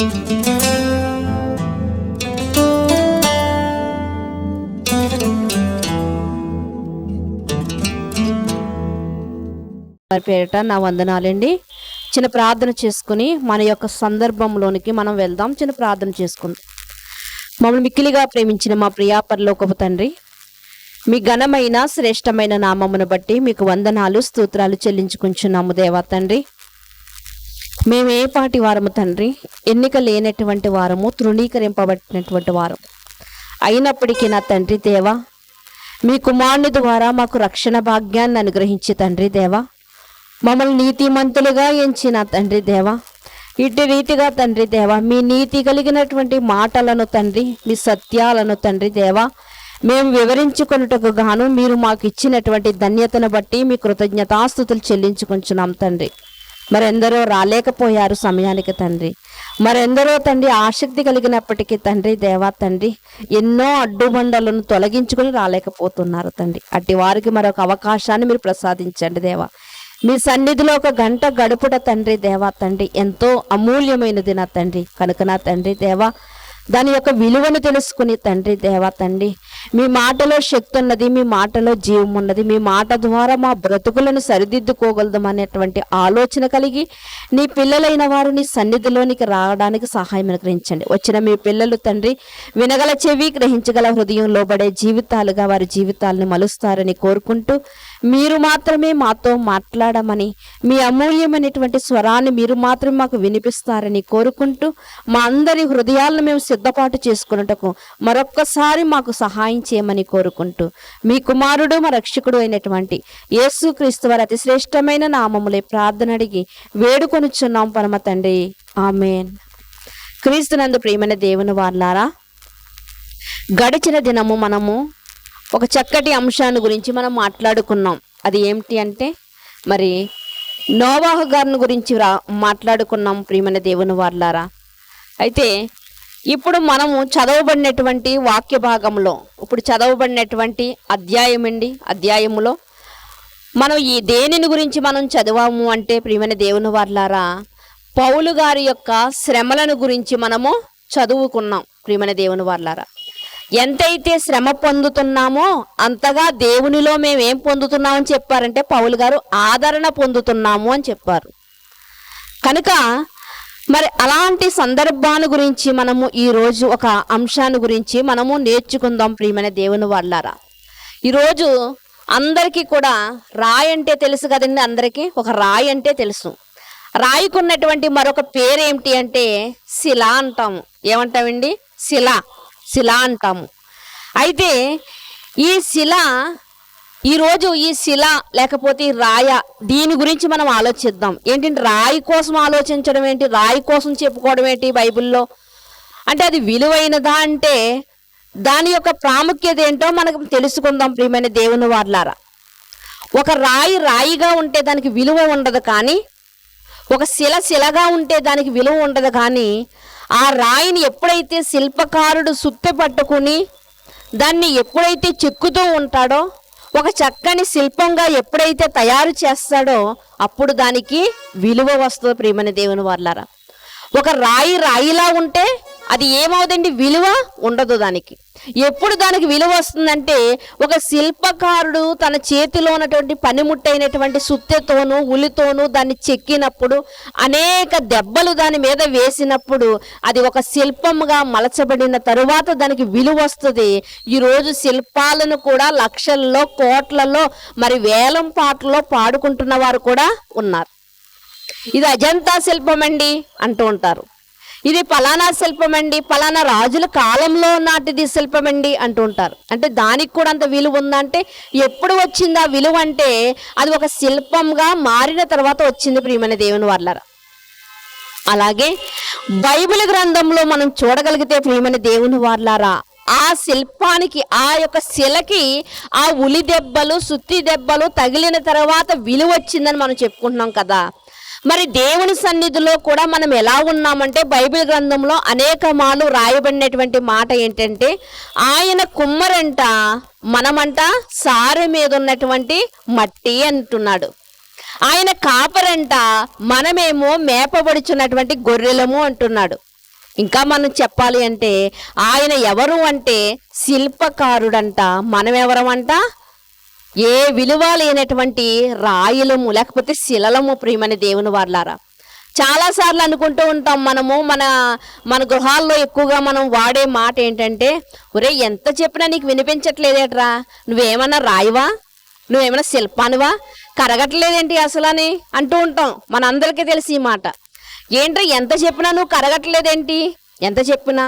వారి పేరిట నా వందనాలండి. చిన్న ప్రార్థన చేసుకుని మన యొక్క సందర్భంలోనికి మనం వెళ్దాం. చిన్న ప్రార్థన చేసుకుందాం. మమ్మల్ని మిక్కిలిగా ప్రేమించిన మా ప్రియా పరలోకపు తండ్రి, మీ ఘనమైన శ్రేష్టమైన నామమును బట్టి మీకు వందనాలు స్తోత్రాలు చెల్లించుకుంటున్నాము దేవా తండ్రి. మేము ఏ పాటి వారము తండ్రి, ఎన్నిక లేనటువంటి వారము, తృణీకరింపబడినటువంటి వారము అయినప్పటికీ నా తండ్రి దేవా, మీ కుమారుని ద్వారా మాకు రక్షణ భాగ్యాన్ని అనుగ్రహించి తండ్రి దేవా, మమ్మల్ని నీతిమంతులుగా ఎంచిన తండ్రి దేవా, ఇటు రీతిగా తండ్రి దేవా, మీ నీతి కలిగినటువంటి మాటలను తండ్రి, మీ సత్యాలను తండ్రి దేవా మేము వివరించుకొనుటకు గాను మీరు మాకు ఇచ్చినటువంటి ధన్యతను బట్టి మీ కృతజ్ఞతాస్తుతులు చెల్లించుకుంటున్నాం తండ్రి. మరెందరో రాలేకపోయారు సమయానికి తండ్రి, మరెందరో తండ్రి ఆసక్తి కలిగినప్పటికీ తండ్రి దేవా తండ్రి ఎన్నో అడ్డుబండలను తొలగించుకొని రాలేకపోతున్నారు తండ్రి. అట్టి వారికి మరొక అవకాశాన్ని మీరు ప్రసాదించండి దేవా. మీ సన్నిధిలో ఒక గంట గడుపుట తండ్రి దేవా తండ్రి ఎంతో అమూల్యమైనది నా తండ్రి. కనుక నా తండ్రి దేవా దాని యొక్క విలువను తెలుసుకుని తండ్రి దేవా తండ్రి, మీ మాటలో శక్తి ఉన్నది, మీ మాటలో జీవం ఉన్నది, మీ మాట ద్వారా మా బ్రతుకులను సరిదిద్దుకోగలదాం అనేటువంటి ఆలోచన కలిగి నీ పిల్లలైన వారు నీ సన్నిధిలోనికి రావడానికి సహాయం అనుగ్రహించండి. వచ్చిన మీ పిల్లలు తండ్రి వినగల చెవి, గ్రహించగల హృదయం లోబడే జీవితాలుగా వారి జీవితాలను మలుస్తారని కోరుకుంటూ, మీరు మాత్రమే మాతో మాట్లాడమని, మీ అమూల్యమైనటువంటి స్వరాన్ని మీరు మాత్రమే మాకు వినిపిస్తారని కోరుకుంటూ, మా అందరి హృదయాలను మేము సిద్ధపాటు చేసుకున్నటకు మరొక్కసారి మాకు సహాయం చేయమని కోరుకుంటూ, మీ కుమారుడు మా రక్షకుడు అయినటువంటి యేసుక్రీస్తు వారి అతి శ్రేష్టమైన నామములే ప్రార్థన అడిగి వేడుకొనుచున్నాం పరమ తండ్రి, ఆమేన్. క్రీస్తునందు ప్రియమైన దేవుని వారలారా, గడిచిన దినము మనము ఒక చక్కటి అంశాన్ని గురించి మనం మాట్లాడుకున్నాం. అది ఏమిటి అంటే మరి నోవాహు గారిని గురించి మాట్లాడుకున్నాం ప్రియమైన దేవుని వారలారా. అయితే ఇప్పుడు మనము చదవబడినటువంటి వాక్య భాగంలో, ఇప్పుడు చదవబడినటువంటి అధ్యాయములో మనం ఈ దేనిని గురించి మనం చదివాము అంటే ప్రియమైన దేవుని వారలారా, పౌలు గారి యొక్క శ్రమలను గురించి మనము చదువుకున్నాం ప్రియమైన దేవుని వారలారా. ఎంతైతే శ్రమ పొందుతున్నామో అంతగా దేవునిలో మేము ఏం పొందుతున్నామని చెప్పారంటే పౌలు గారు ఆదరణ పొందుతున్నాము అని చెప్పారు. కనుక మరి అలాంటి సందర్భాన్ని గురించి మనము ఈరోజు ఒక అంశాన్ని గురించి మనము నేర్చుకుందాం ప్రియమైన దేవుని వారలారా. ఈరోజు అందరికీ కూడా రాయి అంటే తెలుసు కదండి, అందరికీ ఒక రాయి అంటే తెలుసు. రాయికున్నటువంటి మరొక పేరు ఏమిటి అంటే శిల అంటాము. ఏమంటామండి? శిల అంటాము. అయితే ఈ శిల, ఈరోజు ఈ శిల లేకపోతే ఈ రాయ, దీని గురించి మనం ఆలోచిద్దాం. ఏంటంటే రాయి కోసం ఆలోచించడం ఏంటి, రాయి కోసం చెప్పుకోవడం ఏంటి బైబిల్లో అంటే అది విలువైనదా అంటే దాని యొక్క ప్రాముఖ్యత ఏంటో మనకు తెలుసుకుందాం ప్రియమైన దేవుని వారలారా. ఒక రాయి రాయిగా ఉంటే దానికి విలువ ఉండదు, కానీ ఒక శిలగా ఉంటే దానికి విలువ ఉండదు. కానీ ఆ రాయిని ఎప్పుడైతే శిల్పకారుడు సుత్తె పట్టుకుని దాన్ని ఎప్పుడైతే చెక్కుతూ ఉంటాడో, ఒక చక్కని శిల్పంగా ఎప్పుడైతే తయారు చేస్తాడో అప్పుడు దానికి విలువ వస్తుంది ప్రియమైన దేవుని వారలారా. ఒక రాయిలా ఉంటే అది ఏమవుదండి, విలువ ఉండదు దానికి. ఎప్పుడు దానికి విలువ వస్తుందంటే ఒక శిల్పకారుడు తన చేతిలో ఉన్నటువంటి పనిముట్టైనటువంటి సుత్తెతోనూ ఉలితోనూ దాన్ని చెక్కినప్పుడు, అనేక దెబ్బలు దాని మీద వేసినప్పుడు అది ఒక శిల్పంగా మలచబడిన తరువాత దానికి విలువ వస్తుంది. ఈరోజు శిల్పాలను కూడా లక్షల్లో కోట్లలో మరి వేలం పాటల్లో పాడుకుంటున్న వారు కూడా ఉన్నారు. ఇది అజంతా శిల్పం అండి అంటూ ఉంటారు, ఇది ఫలానా శిల్పం అండి, ఫలానా రాజుల కాలంలో నాటిది శిల్పం అండి అంటూ ఉంటారు. అంటే దానికి కూడా అంత విలువ ఉందంటే ఎప్పుడు వచ్చింది ఆ విలువ అంటే అది ఒక శిల్పంగా మారిన తర్వాత వచ్చింది ప్రియమైన దేవుని వారలారా. అలాగే బైబిల్ గ్రంథంలో మనం చూడగలిగితే ప్రియమైన దేవుని వారలారా, ఆ శిల్పానికి, ఆ యొక్క శిలకి ఆ ఉలి దెబ్బలు, సుత్తి దెబ్బలు తగిలిన తర్వాత విలువ వచ్చిందని మనం చెప్పుకుంటున్నాం కదా. మరి దేవుని సన్నిధిలో కూడా మనం ఎలా ఉన్నామంటే బైబిల్ గ్రంథంలో అనేక మాలు రాయబడినటువంటి మాట ఏంటంటే ఆయన కుమ్మరంట, మనమంట సారె మీద ఉన్నటువంటి మట్టి అంటున్నాడు. ఆయన కాపరంట, మనమేమో మేపబడుచున్నటువంటి గొర్రెలము అంటున్నాడు. ఇంకా మనం చెప్పాలి అంటే ఆయన ఎవరు అంటే శిల్పకారుడంట. మనం ఎవరమంట? ఏ విలువ లేనటువంటి రాయులము లేకపోతే శిలలము ప్రియమని దేవుని వారలారా. చాలాసార్లు అనుకుంటూ ఉంటాం మనము మన గృహాల్లో ఎక్కువగా మనం వాడే మాట ఏంటంటే, ఒరే ఎంత చెప్పినా నీకు వినిపించట్లేదేట్రా, నువ్వేమన్నా రాయివా, నువ్వేమైనా శిల్పానివా, కరగట్లేదేంటి అసలు అని అంటూ ఉంటాం. మనందరికీ తెలిసి ఈ మాట. ఏంట్రా ఎంత చెప్పినా నువ్వు కరగట్లేదేంటి, ఎంత చెప్పినా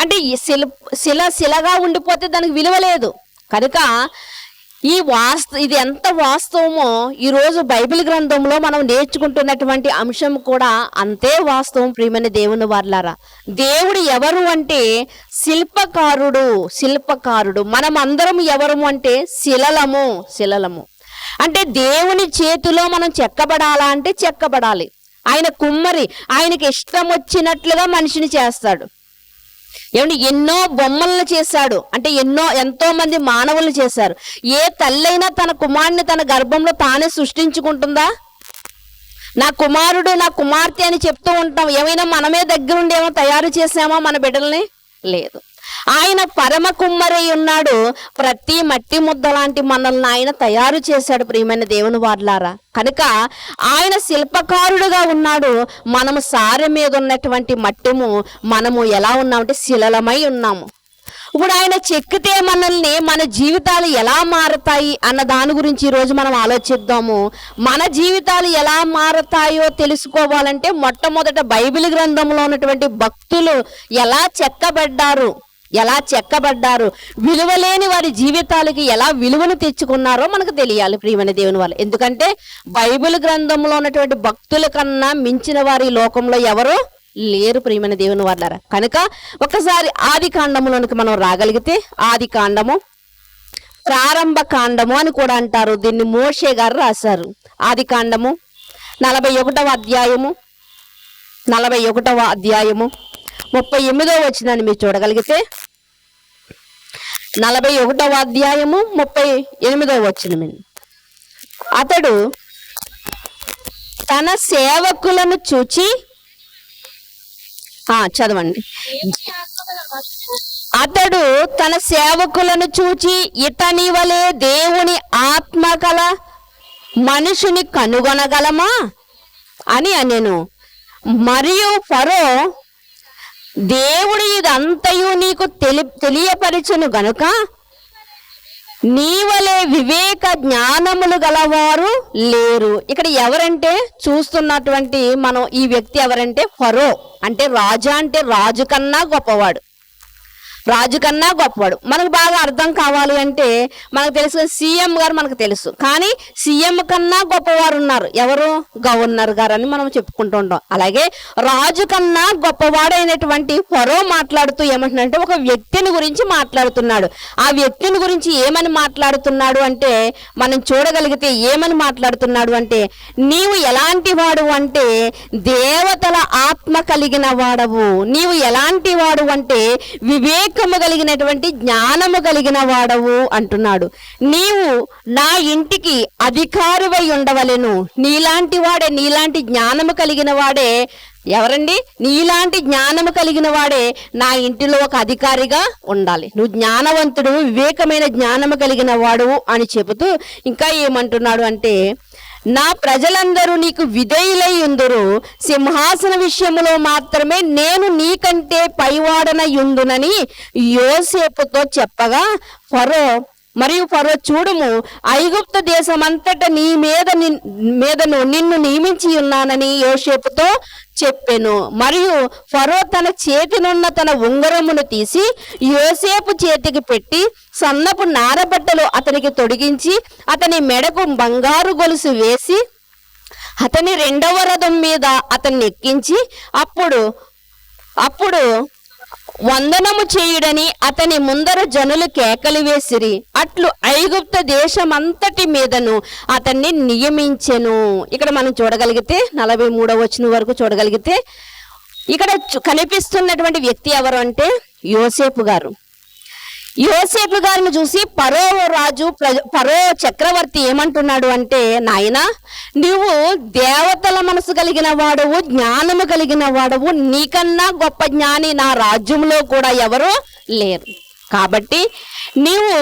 అంటే ఈ శిలగా ఉండిపోతే దానికి విలువ లేదు. కనుక ఇది ఎంత వాస్తవమో ఈరోజు బైబిల్ గ్రంథంలో మనం నేర్చుకుంటున్నటువంటి అంశం కూడా అంతే వాస్తవం ప్రియమైన దేవుని వారలారా. దేవుడు ఎవరు అంటే శిల్పకారుడు. మనం అందరం ఎవరు అంటే శిలలము. అంటే దేవుని చేతిలో మనం చెక్కబడాలా అంటే చెక్కబడాలి. ఆయన కుమ్మరి, ఆయనకి ఇష్టం వచ్చినట్లుగా మనిషిని చేస్తాడు. ఏమంటే ఎన్నో బొమ్మలను చేశాడు, అంటే ఎంతో మంది మానవులు చేశారు. ఏ తల్లైనా తన కుమారుని తన గర్భంలో తానే సృష్టించుకుంటుందా? నా కుమారుడు నా కుమార్తె అని చెప్తూ ఉంటాం. ఏమైనా మనమే దగ్గరుండేమో తయారు చేసామా మన బిడ్డల్ని? లేదు. ఆయన పరమ కుమ్మరై ఉన్నాడు. ప్రతి మట్టి ముద్ద లాంటి మనల్ని ఆయన తయారు చేశాడు ప్రియమైన దేవుని వారలారా. కనుక ఆయన శిల్పకారుడుగా ఉన్నాడు. మనము సారె మీద ఉన్నటువంటి మట్టము, మనము ఎలా ఉన్నామంటే శిలలమై ఉన్నాము. ఇప్పుడు ఆయన చెక్కితే మన జీవితాలు ఎలా మారతాయి అన్న దాని గురించి ఈరోజు మనం ఆలోచిద్దాము. మన జీవితాలు ఎలా మారతాయో తెలుసుకోవాలంటే మొట్టమొదట బైబిల్ గ్రంథంలో ఉన్నటువంటి భక్తులు ఎలా చెక్కబడ్డారు, విలువలేని వారి జీవితాలకి ఎలా విలువను తెచ్చుకున్నారో మనకు తెలియాలి ప్రియమైన దేవుని వాళ్ళు. ఎందుకంటే బైబిల్ గ్రంథంలో ఉన్నటువంటి భక్తుల కన్నా మించిన వారి లోకంలో ఎవరో లేరు ప్రియమైన దేవుని వాళ్ళారా. కనుక ఒకసారి ఆది కాండములోనికి మనం రాగలిగితే, ఆది కాండము ప్రారంభ కాండము అని కూడా అంటారు. దీన్ని మోషే గారు రాశారు. ఆది కాండము 41వ అధ్యాయము 38వ వచనాన్ని మీరు చూడగలిగితే, 41వ అధ్యాయము 38వ వచనం. అతడు తన సేవకులను చూచి చదవండి. అతడు తన సేవకులను చూచి ఇతని వలె దేవుని ఆత్మ కల మనుషుని కనుగొనగలమా అని అనెను. మరియు ఫరో, దేవుడు ఇదంతయు నీకు తెలియపరచును గనుక నీవలే వివేక జ్ఞానములు గలవారు లేరు. ఇక్కడ ఎవరంటే చూస్తున్నటువంటి మనం ఈ వ్యక్తి ఎవరంటే ఫరో. అంటే రాజా, అంటే రాజు కన్నా గొప్పవాడు. మనకు బాగా అర్థం కావాలి అంటే మనకు తెలుసు సీఎం గారు మనకు తెలుసు. కానీ సీఎం కన్నా గొప్పవారు ఉన్నారు. ఎవరు? గవర్నర్ గారు అని మనం చెప్పుకుంటూ ఉంటాం. అలాగే రాజు కన్నా గొప్పవాడైనటువంటి ఫరో మాట్లాడుతూ ఏమంటున్నాడంటే ఒక వ్యక్తిని గురించి మాట్లాడుతున్నాడు. ఆ వ్యక్తిని గురించి ఏమని మాట్లాడుతున్నాడు అంటే మనం చూడగలిగితే ఏమని మాట్లాడుతున్నాడు అంటే, నీవు ఎలాంటి వాడు అంటే దేవతల ఆత్మ కలిగిన వాడవు. నీవు ఎలాంటి వాడు అంటే వివేకము కలిగినటువంటి జ్ఞానము కలిగిన వాడవు అంటున్నాడు. నీవు నా ఇంటికి అధికారివై ఉండవలెను. నీలాంటి వాడే, నీలాంటి జ్ఞానము కలిగిన వాడే ఎవరండి? నీలాంటి జ్ఞానము కలిగిన వాడే నా ఇంటిలో ఒక అధికారిగా ఉండాలి. నువ్వు జ్ఞానవంతుడు, వివేకమైన జ్ఞానము కలిగిన వాడు అని చెబుతూ ఇంకా ఏమంటున్నాడు అంటే, నా ప్రజలందరూ నీకు విధేయులై ఉందురు. సింహాసన విషయములో మాత్రమే నేను నీకంటే పైవాడనయుందునని యోసేపుతో చెప్పగా, ఫరో చూడుము, ఐగుప్తు దేశమంతటా నీ మీదను నిన్ను నియమించి ఉన్నానని యోసేపుతో చెప్పెను. మరియు ఫరో తన చేతినున్న తన ఉంగరమును తీసి యోసేపు చేతికి పెట్టి సన్నపు నారబట్టలు అతనికి తొడిగించి అతని మెడకు బంగారు గొలుసు వేసి అతని 2వ రథం మీద అతన్ని ఎక్కించి అప్పుడు వందనము చేయుడని అతని ముందర జనులు కేకలు వేసిరి. అట్లు ఐగుప్తు దేశమంతటి మీదను అతన్ని నియమించెను. ఇక్కడ మనం చూడగలిగితే 43వ వచనం వరకు చూడగలిగితే ఇక్కడ కనిపిస్తున్నటువంటి వ్యక్తి ఎవరు అంటే యోసేపు గారు. యోసేపు గారిని చూసి ఫరో రాజు ఫరో చక్రవర్తి ఏమంటున్నాడు అంటే, నాయనా నువ్వు దేవతల మనసు కలిగిన వాడవు, జ్ఞానము కలిగిన వాడవు, నీకన్నా గొప్ప జ్ఞాని నా రాజ్యంలో కూడా ఎవరు లేరు. కాబట్టి నీవు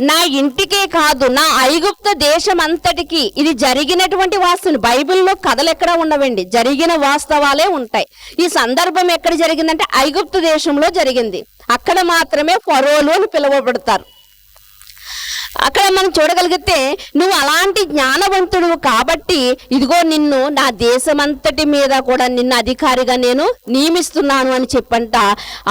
నా ఇంటికే కాదు, నా ఐగుప్త దేశం అంతటికి, ఇది జరిగినటువంటి వాస్తవం. బైబిల్లో కథలు ఎక్కడ ఉండవండి, జరిగిన వాస్తవాలే ఉంటాయి. ఈ సందర్భం ఎక్కడ జరిగిందంటే ఐగుప్త దేశంలో జరిగింది. అక్కడ మాత్రమే ఫరోలు అని పిలువబడతారు. అక్కడ మనం చూడగలిగితే నువ్వు అలాంటి జ్ఞానవంతుడు కాబట్టి ఇదిగో నిన్ను నా దేశమంతటి మీద కూడా నిన్ను అధికారిగా నేను నియమిస్తున్నాను అని చెప్పంట.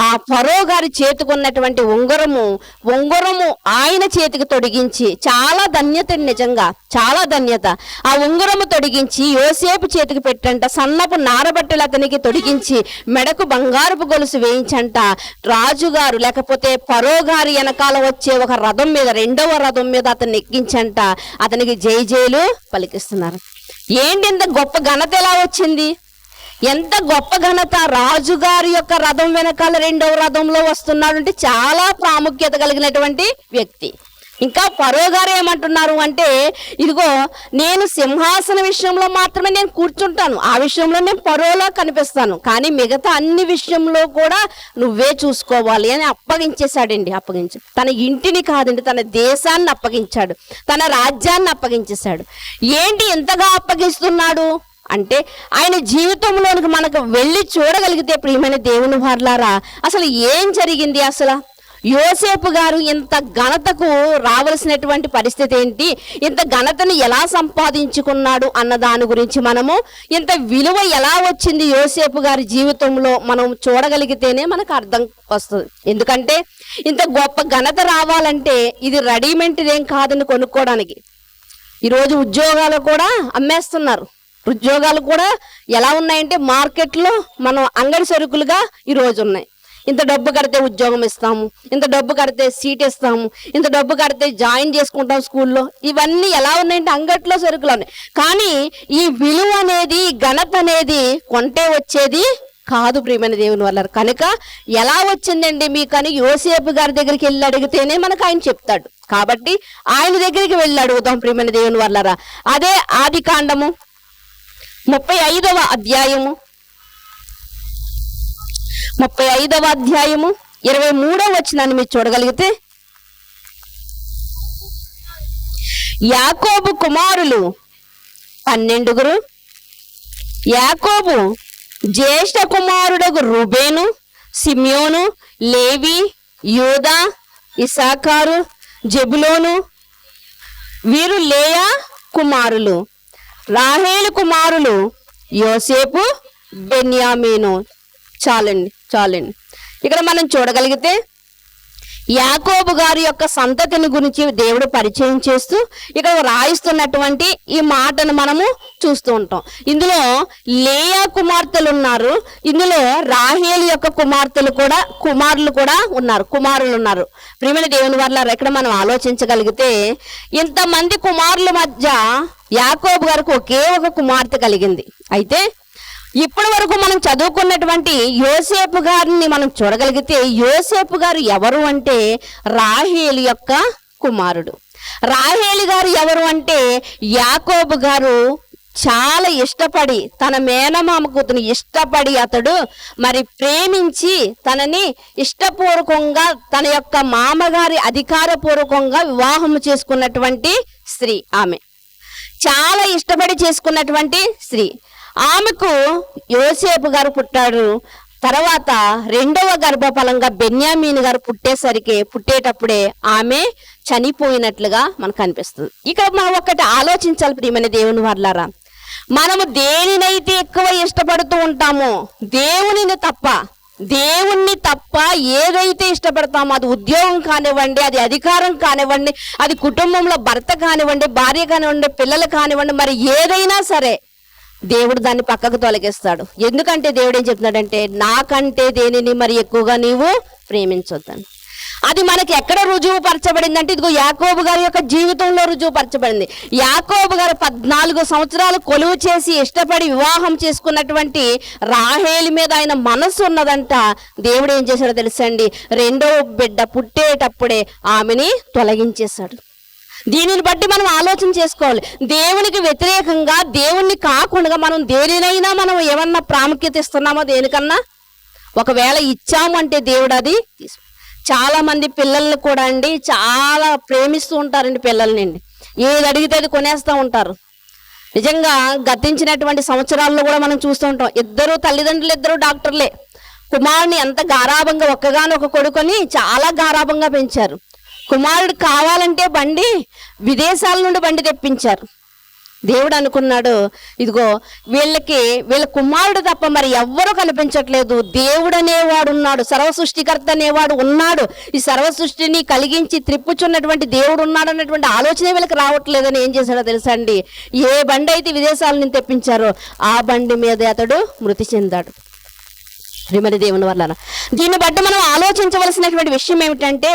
ఆ ఫరో గారి చేతికున్నటువంటి ఉంగరము ఆయన చేతికి తొడిగించి, చాలా ధన్యత, నిజంగా చాలా ధన్యత. ఆ ఉంగరము తొడిగించి యోసేపు చేతికి పెట్టంట. సన్నపు నారబట్టలు అతనికి తొడిగించి మెడకు బంగారపు గొలుసు వేయించంట. రాజుగారు లేకపోతే ఫరో గారి వెనకాల వచ్చే ఒక రథం మీద, రెండవ రథం మీద అతన్ని ఎక్కించంట. అతనికి జై జైలు పలికిస్తున్నారు. ఏంటి ఇంత గొప్ప ఘనత ఎలా వచ్చింది? ఎంత గొప్ప ఘనత! రాజుగారి యొక్క రథం వెనకాల రెండవ రథంలో వస్తున్నాడు అంటే చాలా ప్రాముఖ్యత కలిగినటువంటి వ్యక్తి. ఇంకా ఫరో గారు ఏమంటున్నారు అంటే, ఇదిగో నేను సింహాసన విషయంలో మాత్రమే నేను కూర్చుంటాను, ఆ విషయంలో నేను ఫరోలా కనిపిస్తాను, కానీ మిగతా అన్ని విషయంలో కూడా నువ్వే చూసుకోవాలి అని అప్పగించేశాడండి. తన ఇంటిని కాదండి, తన దేశాన్ని అప్పగించాడు, తన రాజ్యాన్ని అప్పగించేశాడు. ఏంటి ఎంతగా అప్పగిస్తున్నాడు అంటే, ఆయన జీవితంలోనికి మనకు వెళ్ళి చూడగలిగితే ప్రియమైన దేవుని వారలారా, అసలు ఏం జరిగింది? అసలు యోసేపు గారు ఇంత ఘనతకు రావాల్సినటువంటి పరిస్థితి ఏంటి, ఇంత ఘనతను ఎలా సంపాదించుకున్నాడు అన్న దాని గురించి మనము, ఇంత విలువ ఎలా వచ్చింది యోసేపు గారి జీవితంలో మనం చూడగలిగితేనే మనకు అర్థం వస్తుంది. ఎందుకంటే ఇంత గొప్ప ఘనత రావాలంటే ఇది రెడీమేడ్ ఏం కాదని కొనుక్కోవడానికి. ఈరోజు ఉద్యోగాలు కూడా అమ్మేస్తున్నారు. ఉద్యోగాలు కూడా ఎలా ఉన్నాయంటే మార్కెట్లో మనం అంగడి సరుకులుగా ఈరోజు ఉన్నాయి. ఇంత డబ్బు కడితే ఉద్యోగం ఇస్తాము, ఇంత డబ్బు కడితే సీట్ ఇస్తాము, ఇంత డబ్బు కడితే జాయిన్ చేసుకుంటాం స్కూల్లో. ఇవన్నీ ఎలా ఉన్నాయంటే అంగట్లో సరుకులు ఉన్నాయి. కానీ ఈ విలువ అనేది, ఘనత అనేది కొంటే వచ్చేది కాదు ప్రియమైన దేవుని వల్ల. కనుక ఎలా వచ్చిందండి మీకు అని యోసేపు గారి దగ్గరికి వెళ్ళి అడిగితేనే మనకు ఆయన చెప్తాడు. కాబట్టి ఆయన దగ్గరికి వెళ్ళి అడుగుతాం ప్రియమైన దేవుని వల్లరా. అదే ఆదికాండము 35వ అధ్యాయము 23వ వచనాన్ని మీరు చూడగలిగితే, యాకోబు కుమారులు 12. యాకోబు జ్యేష్ఠ కుమారుడగు రూబేను, సిమ్యోను, లేవి, యూదా, ఇస్సాకారు, జెబులోను, వీరు లేయా కుమారులు. రాహేలు కుమారులు యోసేపు, బెన్యామీను. చాలండి. ఇక్కడ మనం చూడగలిగితే యాకోబు గారి యొక్క సంతతిని గురించి దేవుడు పరిచయం చేస్తూ ఇక్కడ రాయిస్తున్నటువంటి ఈ మాటను మనము చూస్తూ ఉంటాం. ఇందులో లేయా కుమార్తెలు ఉన్నారు, ఇందులో రాహేలు యొక్క కుమారులు కూడా ఉన్నారు. ప్రియమైన దేవుని వల్ల ఇక్కడ మనం ఆలోచించగలిగితే ఇంతమంది కుమారుల మధ్య యాకోబు గారికి ఒకే ఒక కుమార్తె కలిగింది. అయితే ఇప్పటి వరకు మనం చదువుకున్నటువంటి యోసేపు గారిని మనం చూడగలిగితే, యోసేపు గారు ఎవరు అంటే రాహేలు యొక్క కుమారుడు. రాహేలు గారు ఎవరు అంటే యాకోబు గారు చాలా ఇష్టపడి, తన మేనమామ కూతురు ఇష్టపడి అతడు మరి ప్రేమించి తనని ఇష్టపూర్వకంగా తన యొక్క మామగారి అధికారపూర్వకంగా వివాహం చేసుకున్నటువంటి స్త్రీ. ఆమె చాలా ఇష్టపడి చేసుకున్నటువంటి స్త్రీ. ఆమెకు యోసేపు గారు పుట్టాడు. తర్వాత రెండవ గర్భఫలంగా బెన్యామీను గారు పుట్టేటప్పుడే ఆమె చనిపోయినట్లుగా మనకు కనిపిస్తుంది. ఇక్కడ మనం ఒకటి ఆలోచించాలి ప్రియమైన దేవుని వారలారా. మనము దేనినైతే ఎక్కువ ఇష్టపడుతూ ఉంటామో, దేవుణ్ణి తప్ప ఏదైతే ఇష్టపడతామో, అది ఉద్యోగం కానివ్వండి, అది అధికారం కానివ్వండి, అది కుటుంబంలో భర్త కానివ్వండి, భార్య కానివ్వండి, పిల్లలు కానివ్వండి, మరి ఏదైనా సరే దేవుడు దాన్ని పక్కకు తొలగిస్తాడు. ఎందుకంటే దేవుడు ఏం చెప్తున్నాడంటే, నాకంటే దేనిని మరి ఎక్కువగా నీవు ప్రేమించొద్దని. అది మనకి ఎక్కడ రుజువుపరచబడింది అంటే ఇదిగో యాకోబు గారి యొక్క జీవితంలో రుజువుపరచబడింది. యాకోబు గారు 14 సంవత్సరాలు కొలువు చేసి ఇష్టపడి వివాహం చేసుకున్నటువంటి రాహేలు మీద ఆయన మనసు ఉన్నదంట. దేవుడు ఏం చేశాడో తెలుసండి, రెండో బిడ్డ పుట్టేటప్పుడే ఆమెని తొలగించేశాడు. దీనిని బట్టి మనం ఆలోచన చేసుకోవాలి. దేవునికి వ్యతిరేకంగా, దేవుణ్ణి కాకుండా మనం దేనినైనా మనం ఏమన్నా ప్రాముఖ్యత ఇస్తున్నామో దేనికన్నా, ఒకవేళ ఇచ్చాము అంటే దేవుడు అది చాలా మంది పిల్లల్ని కూడా అండి చాలా ప్రేమిస్తూ ఉంటారండి. పిల్లల్ని అండి ఏది అడిగితే అది కొనేస్తూ ఉంటారు. నిజంగా గతించినటువంటి సంవత్సరాల్లో కూడా మనం చూస్తూ ఉంటాం. తల్లిదండ్రులు ఇద్దరు డాక్టర్లే. కుమారుని ఎంత గారాభంగా, ఒక్కగానొక కొడుకుని చాలా గారాభంగా పెంచారు. కుమారుడు కావాలంటే విదేశాల నుండి బండి తెప్పించారు. దేవుడు అనుకున్నాడు, ఇదిగో వీళ్ళ కుమారుడు తప్ప మరి ఎవ్వరూ కనిపించట్లేదు, దేవుడు అనేవాడు ఉన్నాడు, సర్వసృష్టికర్త అనేవాడు ఉన్నాడు, ఈ సర్వసృష్టిని కలిగించి త్రిప్పుచున్నటువంటి దేవుడు ఉన్నాడు అన్నటువంటి ఆలోచన వీళ్ళకి రావట్లేదని ఏం చేశాడో తెలుసా అండి, ఏ బండి అయితే విదేశాల నుంచి తెప్పించారో ఆ బండి మీద అతడు మృతి చెందాడు. ప్రియమైన దేవుని వల్ల దీన్ని బట్టి మనం ఆలోచించవలసినటువంటి విషయం ఏమిటంటే,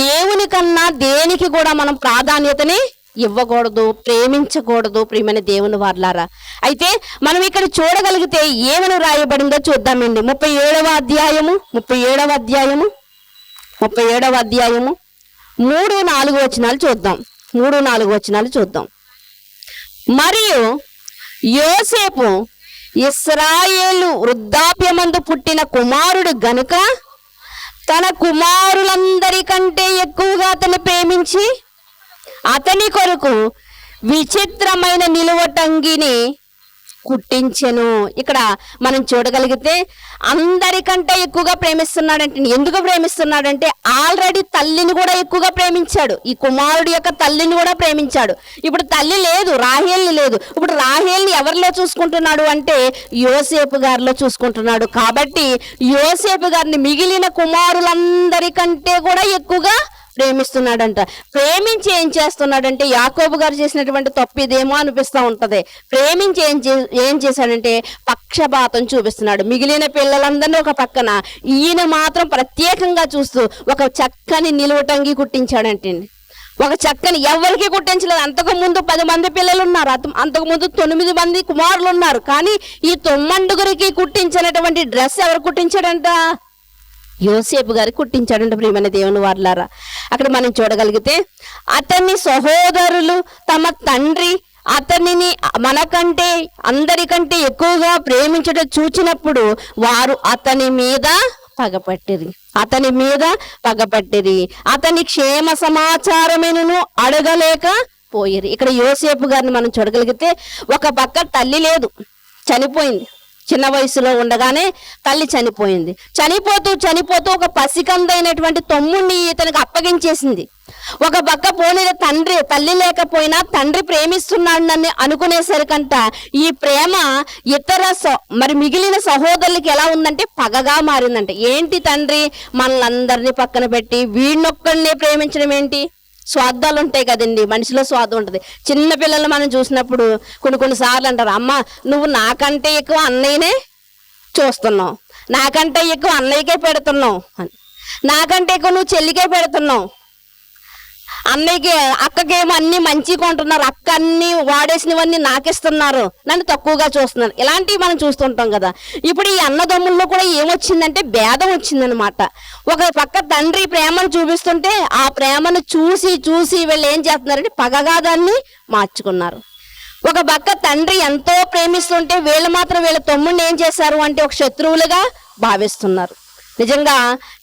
దేవుని కన్నా దేనికి కూడా మనం ప్రాధాన్యతని ఇవ్వకూడదు, ప్రేమించకూడదు. ప్రియమైన దేవుని వారలారా, అయితే మనం ఇక్కడ చూడగలిగితే ఏమని రాయబడిందో చూద్దామండి. 37వ అధ్యాయము 3-4 వచనాలు చూద్దాం. 3-4 వచనాలు చూద్దాం. మరియు యోసేపు ఇశ్రాయేలు వృద్ధాప్యమందు పుట్టిన కుమారుడు గనుక తన కుమారులందరికంటే ఎక్కువగా అతన్ని ప్రేమించి అతని కొరకు విచిత్రమైన నిలువటంగిని కుట్టించెను. ఇక్కడ మనం చూడగలిగితే అందరికంటే ఎక్కువగా ప్రేమిస్తున్నాడంటే, ఎందుకు ప్రేమిస్తున్నాడంటే ఆల్రెడీ తల్లిని కూడా ఎక్కువగా ప్రేమించాడు. ఈ కుమారుడు యొక్క తల్లిని కూడా ప్రేమించాడు. ఇప్పుడు తల్లి లేదు, రాహేల్ని లేదు. ఇప్పుడు రాహేల్ని ఎవరిలో చూసుకుంటున్నాడు అంటే యోసేపు గారిలో చూసుకుంటున్నాడు. కాబట్టి యోసేపు గారిని మిగిలిన కుమారులందరికంటే కూడా ఎక్కువగా ప్రేమిస్తున్నాడంట. ప్రేమించి ఏం చేస్తున్నాడంటే, యాకోబు గారు చేసినటువంటి తప్పు ఇదేమో అనిపిస్తూ ఉంటది. ప్రేమించి ఏం చేశాడంటే పక్షపాతం చూపిస్తున్నాడు. మిగిలిన పిల్లలందరినీ ఒక పక్కన, ఈయన మాత్రం ప్రత్యేకంగా చూస్తూ ఒక చక్కని నిలువటంగి కుట్టించాడంటే. ఒక చక్కని ఎవరికి కుట్టించలేదు. అంతకుముందు 10 మంది పిల్లలు ఉన్నారు, అంతకుముందు 9 మంది కుమారులు ఉన్నారు. కానీ ఈ 9 కుట్టించినటువంటి డ్రెస్ ఎవరు కుట్టించాడంట? యోసేపు గారికి కుట్టించాడంట. ప్రియమైన దేవుని వారలారా, అక్కడ మనం చూడగలిగితే అతని సహోదరులు తమ తండ్రి అతనిని మనకంటే అందరికంటే ఎక్కువగా ప్రేమించడం చూచినప్పుడు వారు అతని మీద పగపట్టిరి. అతని క్షేమ సమాచారమును అడగలేక పోయిరి. ఇక్కడ యోసేపు గారిని మనం చూడగలిగితే ఒక పక్క తల్లి లేదు, చనిపోయింది. చిన్న వయసులో ఉండగానే తల్లి చనిపోయింది. చనిపోతూ ఒక పసికందైనటువంటి తమ్ముడిని ఇతనికి అప్పగించేసింది. ఒక పక్క పోనీ తల్లి లేకపోయినా తండ్రి ప్రేమిస్తున్నాడని అనుకునేసరికంట ఈ ప్రేమ మరి మిగిలిన సహోదరులకి ఎలా ఉందంటే పగగా మారిందంట. ఏంటి తండ్రి మనలందరినీ పక్కన పెట్టి వీడినొక్కడినే ప్రేమించడం ఏంటి? స్వార్థాలు ఉంటాయి కదండి, మనిషిలో స్వార్థం ఉంటుంది. చిన్న పిల్లలు మనం చూసినప్పుడు కొన్ని సార్లు అంటారు, అమ్మ నువ్వు నాకంటే ఎక్కువ అన్నయ్యనే చూస్తున్నావు, నాకంటే ఎక్కువ అన్నయ్యకే పెడుతున్నావు అని, నాకంటే ఎక్కువ నువ్వు చెల్లికే పెడుతున్నావు, అన్నయ్యకి అక్కకేమో అన్ని మంచి కొంటున్నారు, అక్క అన్ని వాడేసినవన్నీ నాకిస్తున్నారు, నన్ను తక్కువగా చూస్తున్నారు. ఇలాంటివి మనం చూస్తుంటాం కదా. ఇప్పుడు ఈ అన్నదమ్ముల్లో కూడా ఏమొచ్చిందంటే భేదం వచ్చిందనమాట. ఒక పక్క తండ్రి ప్రేమను చూపిస్తుంటే ఆ ప్రేమను చూసి వీళ్ళు ఏం చేస్తున్నారంటే పగగా దాన్ని మార్చుకున్నారు. ఒక పక్క తండ్రి ఎంతో ప్రేమిస్తుంటే వీళ్ళు మాత్రం వీళ్ళ తమ్ముడిని ఏం చేశారు అంటే ఒక శత్రువులుగా భావిస్తున్నారు. నిజంగా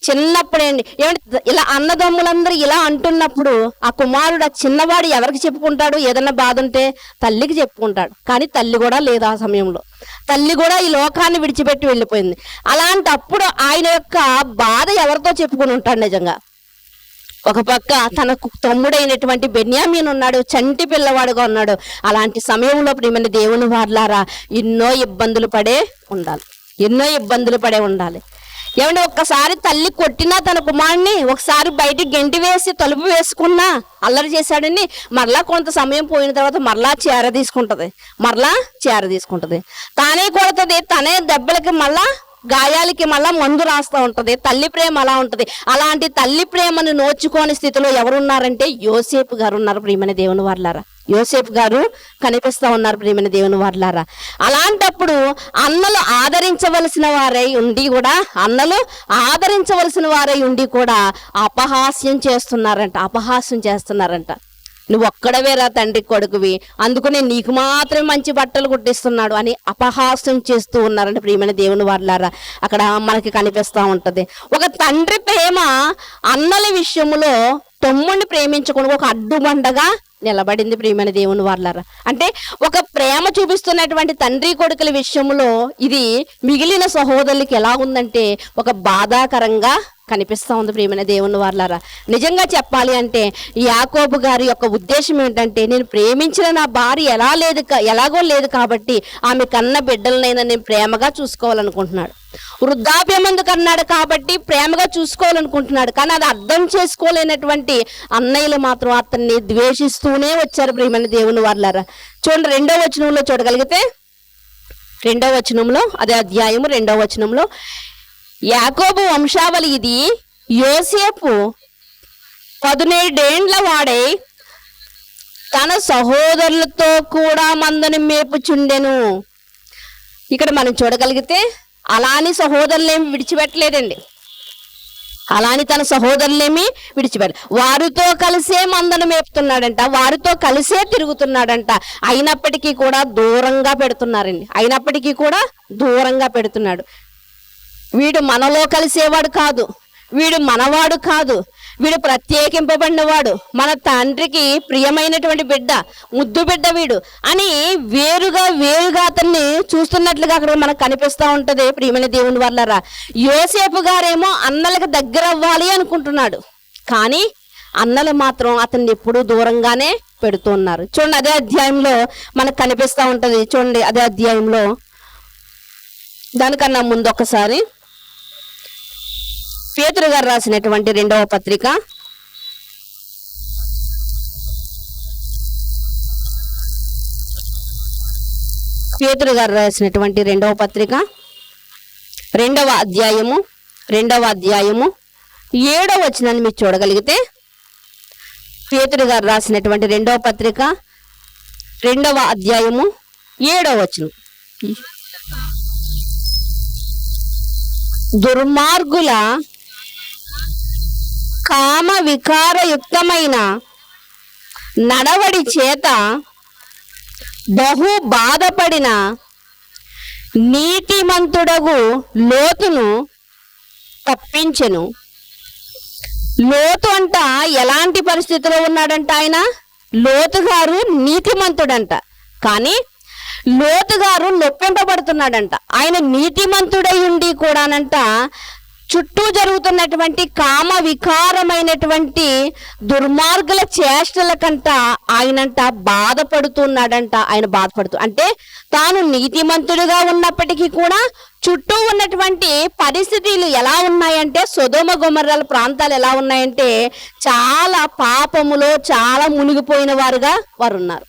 చిన్నప్పుడేండి ఏమంటే ఇలా అన్నదమ్ములందరూ ఇలా అంటున్నప్పుడు ఆ కుమారుడు ఆ చిన్నవాడు ఎవరికి చెప్పుకుంటాడు? ఏదన్నా బాధ ఉంటే తల్లికి చెప్పుకుంటాడు. కానీ తల్లి కూడా లేదు ఆ సమయంలో. తల్లి కూడా ఈ లోకాన్ని విడిచిపెట్టి వెళ్ళిపోయింది. అలాంటప్పుడు ఆయన యొక్క బాధ ఎవరితో చెప్పుకుని ఉంటాడు? నిజంగా ఒక పక్క తనకు తమ్ముడైనటువంటి బెన్యామీన్ ఉన్నాడు, చంటి పిల్లవాడుగా ఉన్నాడు. అలాంటి సమయంలో ప్రియమైన దేవుని వారలారా ఎన్నో ఇబ్బందులు పడే ఉండాలి. ఏమంటే ఒక్కసారి తల్లి కొట్టినా తన కుమారుని, ఒకసారి బయటికి గెంటి వేసి తలుపు వేసుకున్నా అల్లరి చేశాడని మరలా కొంత సమయం పోయిన తర్వాత మరలా చేర తీసుకుంటది, తానే కొడుతుంది, తనే దెబ్బలకి మళ్ళా గాయాలకి మళ్ళా మందు రాస్తూ ఉంటది. తల్లి ప్రేమ అలా ఉంటది. అలాంటి తల్లి ప్రేమను నోచుకోని స్థితిలో ఎవరున్నారంటే యోసేపు గారు ఉన్నారు ప్రియమైన దేవుని వారలారా. యోసేపు గారు కనిపిస్తా ఉన్నారు ప్రియమైన దేవుని వారలారా. అలాంటప్పుడు అన్నలు ఆదరించవలసిన వారై ఉండి కూడా అపహాస్యం చేస్తున్నారంట. నువ్వు ఒక్కడవేరా తండ్రి కొడుకువి, అందుకనే నీకు మాత్రమే మంచి బట్టలు కుట్టిస్తున్నాడు అని అపహాస్యం చేస్తూ ఉన్నారంటే ప్రియమైన దేవుని వారలారా. అక్కడ మనకి కనిపిస్తూ ఉంటది. ఒక తండ్రి ప్రేమ అన్నల విషయంలో తమ్ముడిని ప్రేమించకుండా ఒక అడ్డుబండగా నిలబడింది ప్రియమైన దేవుని వారలారా. అంటే ఒక ప్రేమ చూపిస్తున్నటువంటి తండ్రి కొడుకుల విషయంలో ఇది మిగిలిన సహోదరులకి ఎలా ఉందంటే ఒక బాధాకరంగా కనిపిస్తూ ఉంది ప్రియమైన దేవుని వారలారా. నిజంగా చెప్పాలి అంటే యాకోబు గారి యొక్క ఉద్దేశం ఏంటంటే, నేను ప్రేమించిన నా భార్య ఎలాగో లేదు కాబట్టి ఆమె కన్న బిడ్డలనైనా నేను ప్రేమగా చూసుకోవాలనుకుంటున్నాడు. వృద్ధాప్యమందు కన్నాడు కాబట్టి ప్రేమగా చూసుకోవాలనుకుంటున్నాడు. కానీ అది అర్థం చేసుకోలేనటువంటి అన్నయ్యలు మాత్రం అతన్ని ద్వేషిస్తూనే వచ్చారు ప్రియమైన దేవుని వారలారా. చూడండి, 2వ వచనంలో చూడగలిగితే, 2వ వచనంలో అదే అధ్యాయము 2వ వచనంలో, యాకోబు వంశావళి ఇది. యోసేపు 17 ఏండ్ల వాడై తన సహోదరులతో కూడా మందను మేపుచుండెను. ఇక్కడ మనం చూడగలిగితే అలాని సహోదరులేమి విడిచిపెట్టలేదండి. అలాని తన సహోదరులేమి వారితో కలిసే మందను మేపుతున్నాడంట, వారితో కలిసే తిరుగుతున్నాడంట. అయినప్పటికీ కూడా దూరంగా పెడుతున్నాడు. వీడు మనలో కలిసేవాడు కాదు, వీడు మనవాడు కాదు, వీడు ప్రత్యేకింపబడినవాడు, మన తండ్రికి ప్రియమైనటువంటి బిడ్డ, ముద్దు బిడ్డ వీడు అని వేరుగా అతన్ని చూస్తున్నట్లుగా అక్కడ మనకు కనిపిస్తూ ఉంటది ప్రియమైన దేవుని వారలారా. యోసేపు గారేమో అన్నలకు దగ్గర అవ్వాలి అనుకుంటున్నాడు, కానీ అన్నలు మాత్రం అతన్ని ఎప్పుడూ దూరంగానే పెడుతున్నారు. చూడండి, అదే అధ్యాయంలో మనకు కనిపిస్తూ ఉంటది. చూడండి, అదే అధ్యాయంలో దానికన్నా ముందు ఒకసారి పేతురు గారు రాసినటువంటి 2వ పత్రిక, పేతురు గారు రాసినటువంటి 2వ పత్రిక 2వ అధ్యాయము 7వ వచనాన్ని మీరు చూడగలిగితే, పేతురు గారు రాసినటువంటి 2వ పత్రిక 2వ అధ్యాయము 7వ వచనం, దుర్మార్గుల కామ వికారయుక్తమైన నడవడి చేత బహు బాధపడిన నీతిమంతుడగు లోతును తప్పించెను. లోతు అంట ఎలాంటి పరిస్థితిలో ఉన్నాడంట? లోతు గారు నీతిమంతుడంట, కానీ లోతు గారు నొప్పింపబడుతున్నాడంట. ఆయన నీతిమంతుడై ఉండి కూడానంట చుట్టూ జరుగుతున్నటువంటి కామ వికారమైనటువంటి దుర్మార్గుల చేష్టల కంట ఆయనంట బాధపడుతున్నాడంట. అంటే తాను నీతిమంతుడిగా ఉన్నప్పటికీ కూడా చుట్టూ ఉన్నటువంటి పరిస్థితులు ఎలా ఉన్నాయంటే, సొదొమ గొమొర్రాల ప్రాంతాలు ఎలా ఉన్నాయంటే చాలా పాపములో చాలా మునిగిపోయిన వారు ఉన్నారు.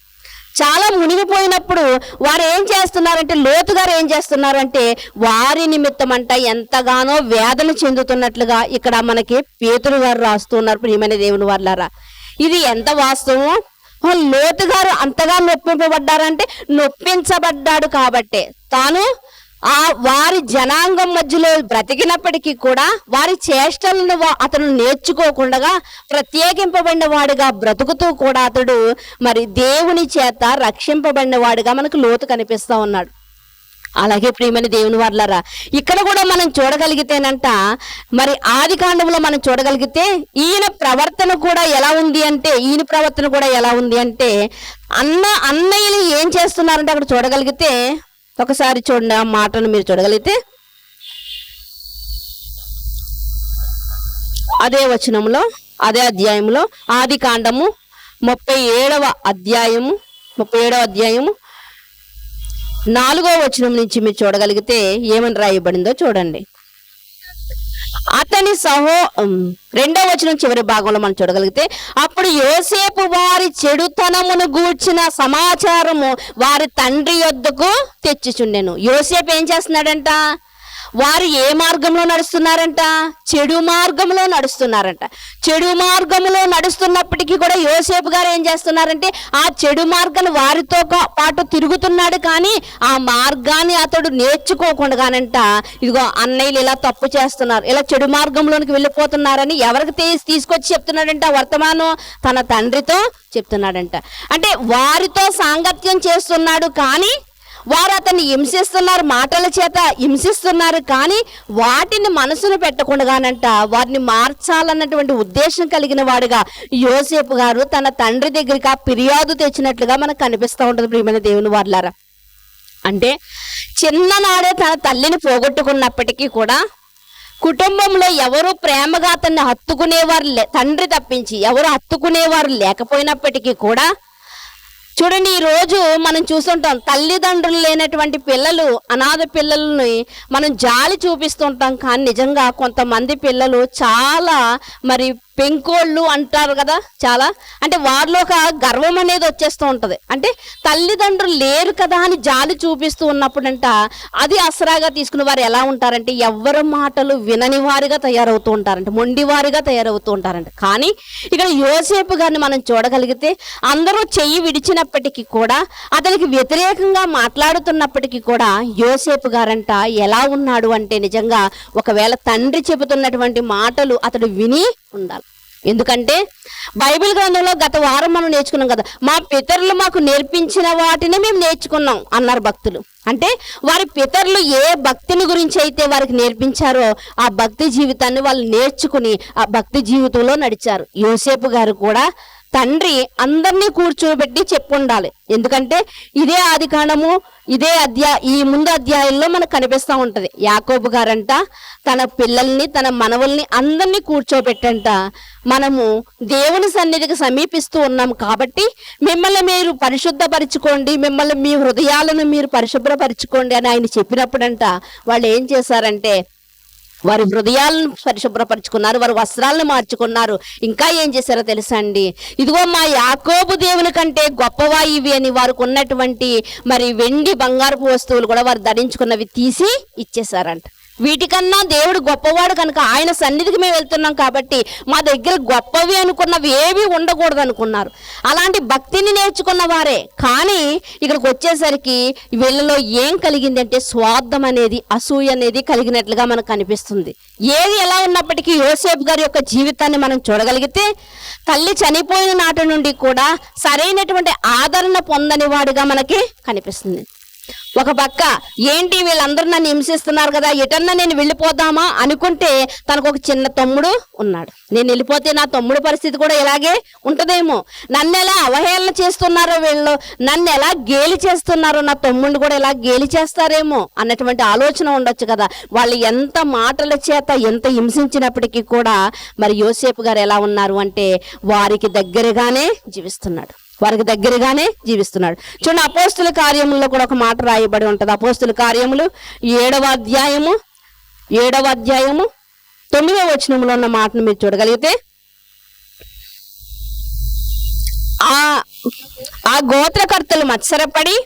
చాలా మునిగిపోయినప్పుడు వారు ఏం చేస్తున్నారంటే, లోతు గారు ఏం చేస్తున్నారంటే వారి నిమిత్తం అంట ఎంతగానో వేదన చెందుతున్నట్లుగా ఇక్కడ మనకి పేతురు గారు రాస్తున్నారు ప్రియమైన దేవుని వారలారా. ఇది ఎంత వాస్తవం? లోతు గారు అంతగా నొప్పించబడ్డాడు కాబట్టే తాను వారి జనాంగం మధ్యలో బ్రతికినప్పటికీ కూడా వారి చేష్టలను అతను నేర్చుకోకుండా ప్రత్యేకింపబడిన వాడిగా బ్రతుకుతూ కూడా అతడు మరి దేవుని చేత రక్షింపబడిన వాడిగా మనకు లోతు కనిపిస్తా ఉన్నాడు. అలాగే ప్రియమైన దేవుని వారలారా, ఇక్కడ కూడా మనం చూడగలిగితేనంట, మరి ఆదికాండంలో మనం చూడగలిగితే ఈయన ప్రవర్తన కూడా ఎలా ఉంది అంటే అన్నయ్యలు ఏం చేస్తున్నారంటే అక్కడ చూడగలిగితే, ఒకసారి చూడండి ఆ మాటను మీరు చూడగలిగితే, అదే వచనంలో అదే అధ్యాయంలో ఆదికాండము 37వ అధ్యాయము 4వ వచనం నుంచి మీరు చూడగలిగితే ఏమని రాయబడిందో చూడండి. అతని 2వ వచనం చివరి భాగంలో మనం చూడగలిగితే, అప్పుడు యోసేపు వారి చెడుతనమును గూర్చిన సమాచారము వారి తండ్రి యొద్దకు తెచ్చిచుండెను. యోసేపు ఏం చేస్తున్నాడంట? వారు ఏ మార్గంలో నడుస్తున్నారంట? చెడు మార్గంలో నడుస్తున్నారంట. చెడు మార్గంలో నడుస్తున్నప్పటికీ కూడా యోసేపు గారు ఏం చేస్తున్నారంటే ఆ చెడు మార్గాన్ని వారితో పాటు తిరుగుతున్నాడు, కానీ ఆ మార్గాన్ని అతడు నేర్చుకోకుండానంట ఇదిగో అన్నయ్యలు ఇలా తప్పు చేస్తున్నారు, ఇలా చెడు మార్గంలోనికి వెళ్ళిపోతున్నారని ఎవరికి తీసుకొచ్చి చెప్తున్నాడంట? వర్తమానం తన తండ్రితో చెప్తున్నాడంట. అంటే వారితో సాంగత్యం చేస్తున్నాడు, కానీ వారు అతన్ని హింసిస్తున్నారు, మాటల చేత హింసిస్తున్నారు, కానీ వాటిని మనసును పెట్టకుండానంట వారిని మార్చాలన్నటువంటి ఉద్దేశం కలిగిన వాడుగా యోసేపు గారు తన తండ్రి దగ్గరికి ఆ ఫిర్యాదు తెచ్చినట్లుగా మనకు కనిపిస్తూ ఉంటుంది. ప్రియమైన దేవుని వారలారా, అంటే చిన్ననాడే తన తల్లిని పోగొట్టుకున్నప్పటికీ కూడా కుటుంబంలో ఎవరు ప్రేమగా అతన్ని హత్తుకునేవారు తండ్రి తప్పించి ఎవరు హత్తుకునేవారు లేకపోయినప్పటికీ కూడా చూడండి, ఈ రోజు మనం చూస్తుంటాం తల్లిదండ్రులు లేనటువంటి పిల్లలు, అనాథ పిల్లల్ని మనం జాలి చూపిస్తుంటాం, కానీ నిజంగా కొంతమంది పిల్లలు చాలా మరి పెంకోళ్ళు అంటారు కదా, చాలా అంటే వారిలో ఒక గర్వం అనేది వచ్చేస్తూ ఉంటుంది. అంటే తల్లిదండ్రులు లేరు కదా అని జాలి చూపిస్తూ ఉన్నప్పుడంట అది అసరాగా తీసుకుని వారు ఎలా ఉంటారంటే ఎవరి మాటలు వినని వారిగా తయారవుతూ ఉంటారంట, మొండివారిగా తయారవుతూ ఉంటారంట. కానీ ఇక్కడ యోసేపు గారిని మనం చూడగలిగితే అందరూ చెయ్యి విడిచినప్పటికీ కూడా అతనికి వ్యతిరేకంగా మాట్లాడుతున్నప్పటికీ కూడా యోసేపు గారంట ఎలా ఉన్నాడు అంటే నిజంగా ఒకవేళ తండ్రి చెబుతున్నటువంటి మాటలు అతడు విని ఉండాలి. ఎందుకంటే బైబిల్ గ్రంథంలో గత వారం మనం నేర్చుకున్నాం కదా, మా పితరులు మాకు నేర్పించిన వాటిని మేము నేర్చుకున్నాం అన్నారు భక్తులు. అంటే వారి పితరులు ఏ భక్తిని గురించి అయితే వారికి నేర్పించారో ఆ భక్తి జీవితాన్ని వాళ్ళు నేర్చుకుని ఆ భక్తి జీవితంలో నడిచారు. యోసేపు గారు కూడా తండ్రి అందరినీ కూర్చోబెట్టి చెప్పుండాలి. ఎందుకంటే ఇదే ఆదికాండము ఇదే ఈ ముందు అధ్యాయంలో మనకు కనిపిస్తూ ఉంటది. యాకోబు గారంట తన పిల్లల్ని తన మనవల్ని అందరినీ కూర్చోబెట్టంట మనము దేవుని సన్నిధికి సమీపిస్తూ ఉన్నాం కాబట్టి మిమ్మల్ని మీరు పరిశుద్ధపరచుకోండి, మిమ్మల్ని మీ హృదయాలను మీరు పరిశుభ్రపరచుకోండి అని ఆయన చెప్పినప్పుడంట వాళ్ళు ఏం చేశారంటే వారి హృదయాలను పరిశుభ్రపరచుకున్నారు, వారి వస్త్రాలను మార్చుకున్నారు. ఇంకా ఏం చేశారో తెలుసా అండి, ఇదిగో మా యాకోబు దేవుని కంటే గొప్పవా ఇవి అని వారికి ఉన్నటువంటి మరి వెండి బంగారపు వస్తువులు కూడా వారు ధరించుకున్నవి తీసి ఇచ్చేశారంట. వీటికన్నా దేవుడు గొప్పవాడు కనుక ఆయన సన్నిధికి మేము వెళ్తున్నాం కాబట్టి మా దగ్గర గొప్పవి అనుకున్నవి ఏవి ఉండకూడదు అనుకున్నారు. అలాంటి భక్తిని నేర్చుకున్న వారే. కానీ ఇక్కడికి వచ్చేసరికి వీళ్ళలో ఏం కలిగింది అంటే స్వార్థం అనేది, అసూయ అనేది కలిగినట్లుగా మనకు కనిపిస్తుంది. ఏది ఎలా ఉన్నప్పటికీ యోసేపు గారి యొక్క జీవితాన్ని మనం చూడగలిగితే తల్లి చనిపోయిన నాటి నుండి కూడా సరైనటువంటి ఆదరణ పొందని వాడిగా మనకి కనిపిస్తుంది. ఒక పక్క ఏంటి వీళ్ళందరూ నన్ను హింసిస్తున్నారు కదా, ఎటన్నా నేను వెళ్ళిపోదామా అనుకుంటే తనకు ఒక చిన్న తమ్ముడు ఉన్నాడు. నేను వెళ్ళిపోతే నా తమ్ముడు పరిస్థితి కూడా ఇలాగే ఉంటదేమో, నన్ను ఎలా అవహేళన చేస్తున్నారో వీళ్ళు, నన్ను ఎలా గేలి చేస్తున్నారో నా తమ్ముడిని కూడా ఎలా గేలి చేస్తారేమో అన్నటువంటి ఆలోచన ఉండొచ్చు కదా. వాళ్ళు ఎంత మాటల చేత ఎంత హింసించినప్పటికీ కూడా మరి యోసేపు గారు ఎలా ఉన్నారు అంటే వారికి దగ్గరగానే జీవిస్తున్నాడు, వారికి దగ్గరగానే జీవిస్తున్నాడు. చూడండి, అపోస్తుల కార్యముల్లో కూడా ఒక మాట రాయబడి ఉంటుంది. అపోస్తుల కార్యములు 7వ అధ్యాయము 9వ వచనంలో ఉన్న మాటను మీరు చూడగలిగితే ఆ గోత్రకర్తలు మత్సరపడి